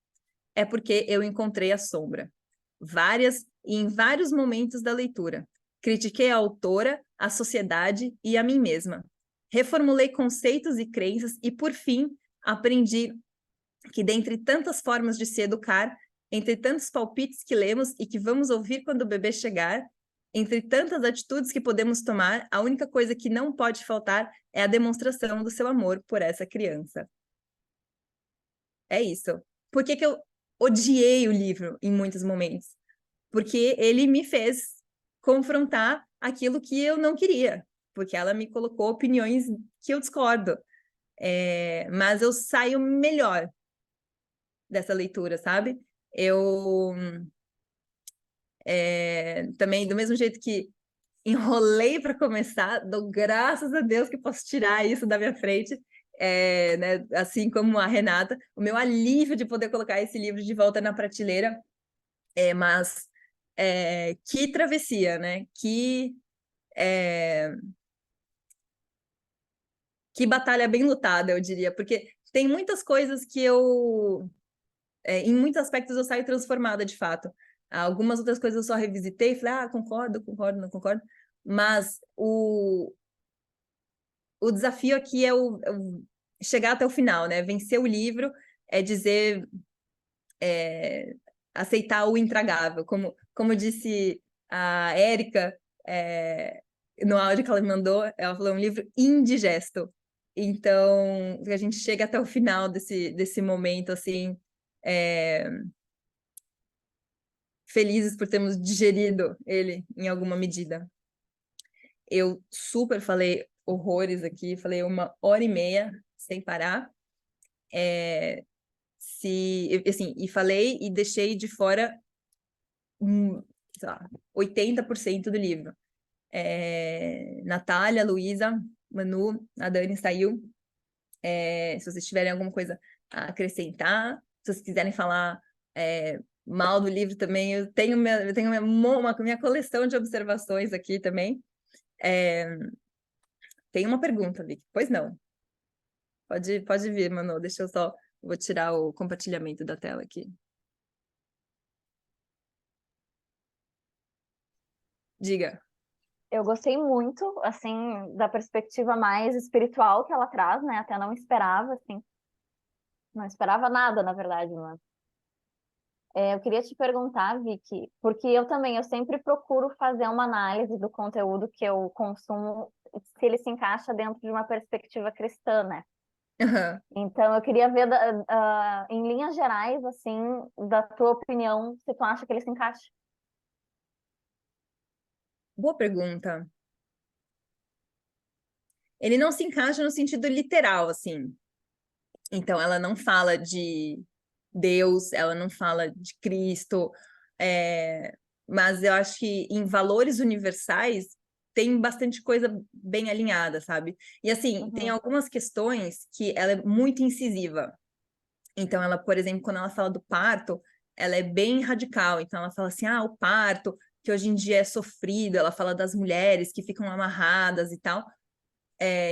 É porque eu encontrei a sombra. Várias e em vários momentos da leitura. Critiquei a autora, a sociedade e a mim mesma. Reformulei conceitos e crenças e, por fim, aprendi que, dentre tantas formas de se educar, entre tantos palpites que lemos e que vamos ouvir quando o bebê chegar, entre tantas atitudes que podemos tomar, a única coisa que não pode faltar é a demonstração do seu amor por essa criança. É isso. Por que que eu odiei o livro em muitos momentos? Porque ele me fez confrontar aquilo que eu não queria, porque ela me colocou opiniões que eu discordo. Mas eu saio melhor dessa leitura, sabe? Eu também, do mesmo jeito que enrolei para começar, dou graças a Deus que posso tirar isso da minha frente, né? Assim como a Renata, o meu alívio de poder colocar esse livro de volta na prateleira, mas que travessia, né? Que batalha bem lutada, eu diria, porque tem muitas coisas que em muitos aspectos eu saio transformada, de fato. Algumas outras coisas eu só revisitei e falei, concordo, concordo, não concordo. Mas o desafio aqui é chegar até o final, né? Vencer o livro é dizer, aceitar o intragável. Como disse a Érica, no áudio que ela me mandou, ela falou um livro indigesto. Então, a gente chega até o final desse momento, assim, felizes por termos digerido ele em alguma medida. Eu super falei horrores aqui, falei 1h30 sem parar. Assim, e falei e deixei de fora, sei lá, 80% do livro. Natália, Luísa, Manu, a Dani saiu. Se vocês tiverem alguma coisa a acrescentar, se vocês quiserem falar mal do livro também, eu tenho minha coleção de observações aqui também. Tem uma pergunta, Vicky. Pois não. Pode vir, Manu. Deixa eu só... Vou tirar o compartilhamento da tela aqui. Diga. Eu gostei muito, assim, da perspectiva mais espiritual que ela traz, né? Até não esperava, assim. Não esperava nada, na verdade, mas... eu queria te perguntar, Vicky, porque eu sempre procuro fazer uma análise do conteúdo que eu consumo, se ele se encaixa dentro de uma perspectiva cristã, né? Uhum. Então, eu queria ver, em linhas gerais, assim, da tua opinião, se tu acha que ele se encaixa. Boa pergunta. Ele não se encaixa no sentido literal, assim. Então, ela não fala de Deus, ela não fala de Cristo, mas eu acho que em valores universais tem bastante coisa bem alinhada, sabe? E assim, tem algumas questões que ela é muito incisiva. Então, ela, por exemplo, quando ela fala do parto, ela é bem radical. Então, ela fala assim, o parto, que hoje em dia é sofrido, ela fala das mulheres que ficam amarradas e tal.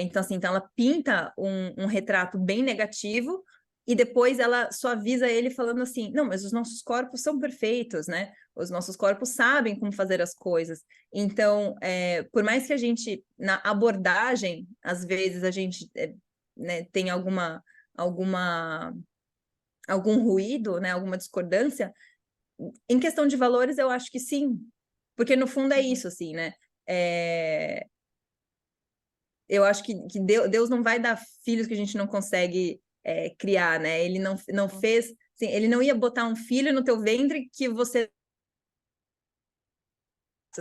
Então, assim, então ela pinta um retrato bem negativo e depois ela suaviza ele falando assim, não, mas os nossos corpos são perfeitos, né? Os nossos corpos sabem como fazer as coisas. Então, por mais que a gente, na abordagem, às vezes a gente né, tem algum ruído, né, alguma discordância, em questão de valores, eu acho que sim, porque no fundo é isso, assim, né? Eu acho que Deus não vai dar filhos que a gente não consegue criar, né? Ele não fez, assim, ele não ia botar um filho no teu ventre que você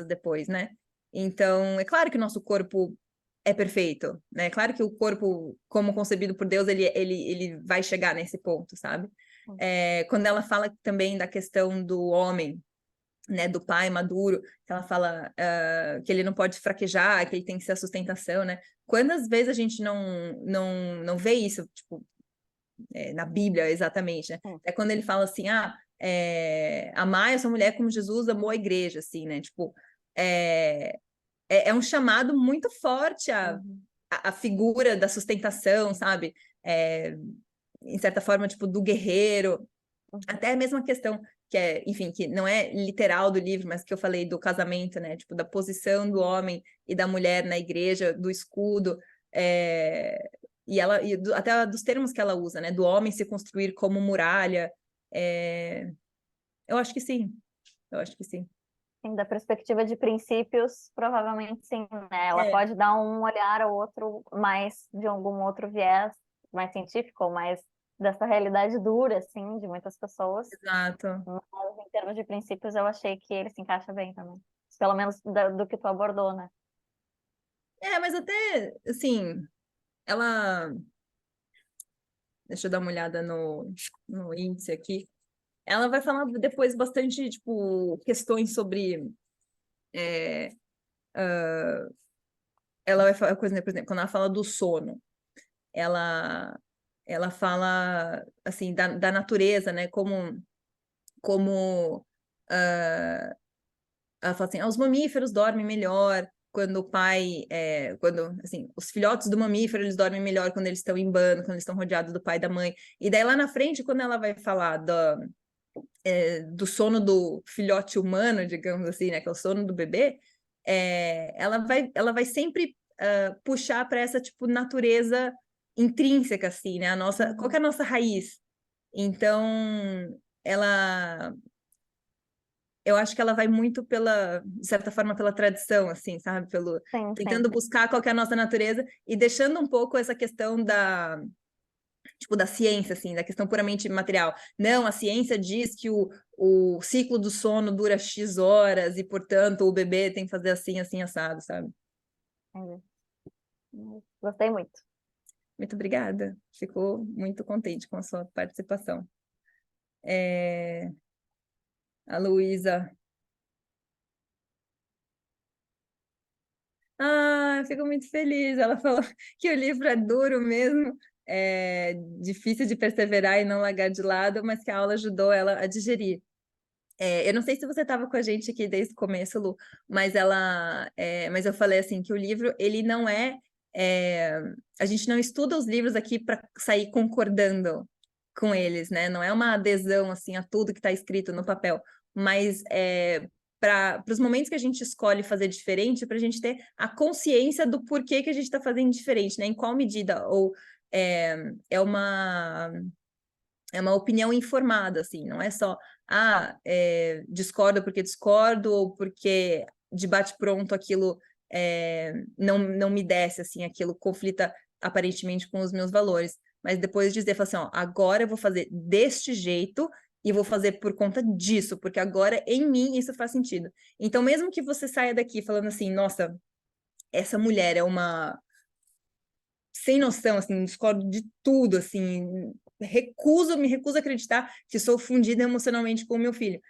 depois, né? Então, é claro que o nosso corpo é perfeito, né? É claro que o corpo, como concebido por Deus, ele vai chegar nesse ponto, sabe? Quando ela fala também da questão do homem, né, do pai maduro, que ela fala que ele não pode fraquejar, que ele tem que ser a sustentação, né? Quantas vezes a gente não vê isso, tipo, na Bíblia, exatamente, né? É quando ele fala assim, amar essa mulher como Jesus amou a igreja, assim, né? Tipo, é um chamado muito forte a figura da sustentação, sabe? Em certa forma, tipo, do guerreiro. Até a mesma questão que enfim, que não é literal do livro, mas que eu falei do casamento, né? Tipo, da posição do homem e da mulher na igreja, do escudo, até dos termos que ela usa, né? Do homem se construir como muralha. Eu acho que sim. Eu acho que sim. Sim, da perspectiva de princípios, provavelmente sim, né? Ela pode dar um olhar ou outro mais de algum outro viés, mais científico, ou mais dessa realidade dura, assim, de muitas pessoas. Exato. Mas em termos de princípios, eu achei que ele se encaixa bem também. Pelo menos do que tu abordou, né? Mas até, assim, ela... Deixa eu dar uma olhada no índice aqui. Ela vai falar depois bastante, tipo, questões sobre... ela vai falar, por exemplo, quando ela fala do sono, ela, ela fala, assim, da natureza, né? Como ela fala assim, os mamíferos dormem melhor quando o pai, assim, os filhotes do mamífero, eles dormem melhor quando eles estão em bando, quando eles estão rodeados do pai e da mãe. E daí lá na frente, quando ela vai falar do sono do filhote humano, digamos assim, né, que é o sono do bebê, ela vai sempre puxar para essa, tipo, natureza intrínseca, assim, né, qual que é a nossa raiz? Então, ela eu acho que ela vai muito de certa forma, pela tradição, assim, sabe? Tentando buscar qual que é a nossa natureza e deixando um pouco essa questão tipo, da ciência, assim, da questão puramente material. Não, a ciência diz que o ciclo do sono dura X horas e, portanto, o bebê tem que fazer assim, assim, assado, sabe? Gostei muito. Muito obrigada. Fico muito contente com a sua participação. A Luísa. Eu fico muito feliz. Ela falou que o livro é duro mesmo, é difícil de perseverar e não largar de lado, mas que a aula ajudou ela a digerir. Eu não sei se você estava com a gente aqui desde o começo, Lu, mas eu falei assim que o livro ele não a gente não estuda os livros aqui para sair concordando com eles, né? Não é uma adesão assim a tudo que está escrito no papel, mas para os momentos que a gente escolhe fazer diferente, para a gente ter a consciência do porquê que a gente está fazendo diferente, né? Em qual medida ou é uma opinião informada, assim, não é só, discordo porque discordo, ou porque de bate-pronto aquilo não me desce, assim, aquilo conflita aparentemente com os meus valores, mas depois dizer, falar assim, ó, agora eu vou fazer deste jeito e vou fazer por conta disso, porque agora em mim isso faz sentido. Então, mesmo que você saia daqui falando assim, nossa, essa mulher é uma sem noção, assim, discordo de tudo, assim, me recuso a acreditar que sou fundida emocionalmente com o meu filho.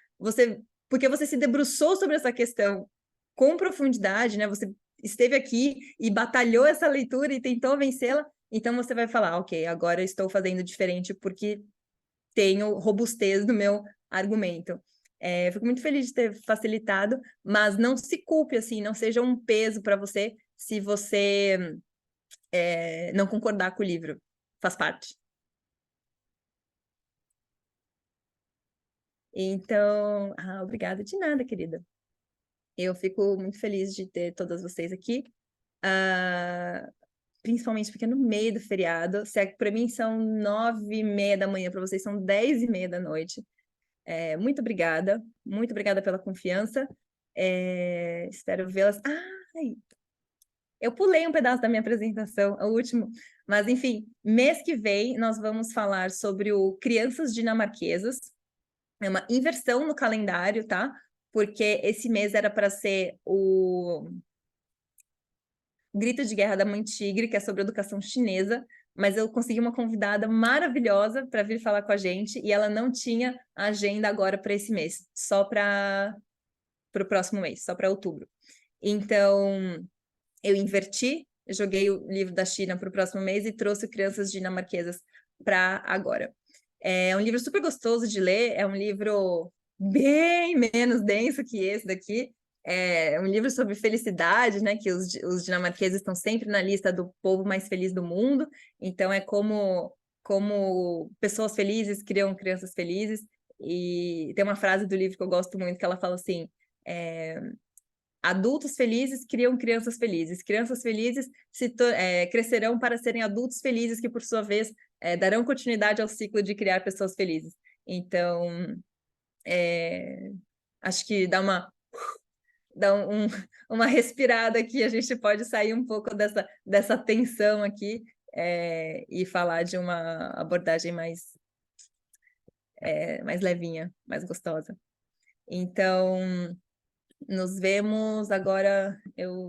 Porque você se debruçou sobre essa questão com profundidade, né? Você esteve aqui e batalhou essa leitura e tentou vencê-la, então você vai falar, ok, agora eu estou fazendo diferente porque tenho robustez no meu argumento. Fico muito feliz de ter facilitado, mas não se culpe, assim, não seja um peso para você se você não concordar com o livro. Faz parte. Então, obrigada de nada, querida. Eu fico muito feliz de ter todas vocês aqui, principalmente porque é no meio do feriado. Para mim são 9h30 da manhã, para vocês são 10h30 da noite. Muito obrigada pela confiança. Espero vê-las. Eu pulei um pedaço da minha apresentação, o último, mas enfim, mês que vem nós vamos falar sobre o Crianças Dinamarquesas. É uma inversão no calendário, tá? Porque esse mês era para ser o Grito de Guerra da Mãe Tigre, que é sobre educação chinesa, mas eu consegui uma convidada maravilhosa para vir falar com a gente e ela não tinha agenda agora para esse mês, só para o próximo mês, só para outubro. Então, eu inverti, joguei o livro da China para o próximo mês e trouxe Crianças Dinamarquesas para agora. É um livro super gostoso de ler, é um livro bem menos denso que esse daqui. É um livro sobre felicidade, né? Que os dinamarqueses estão sempre na lista do povo mais feliz do mundo. Então, é como pessoas felizes criam crianças felizes. E tem uma frase do livro que eu gosto muito, que ela fala assim: adultos felizes criam crianças felizes. Crianças felizes crescerão para serem adultos felizes, que, por sua vez, darão continuidade ao ciclo de criar pessoas felizes. Então, acho que dá uma respirada aqui, a gente pode sair um pouco dessa tensão aqui e falar de uma abordagem mais levinha, mais gostosa. Então, nos vemos agora.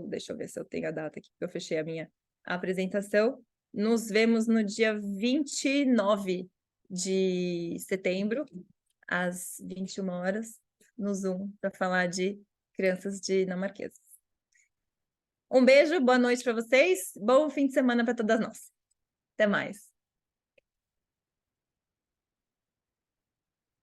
Deixa eu ver se eu tenho a data aqui, porque eu fechei a minha apresentação. Nos vemos no dia 29 de setembro, às 21 horas, no Zoom, para falar de crianças dinamarquesas. Um beijo, boa noite para vocês, bom fim de semana para todas nós. Até mais.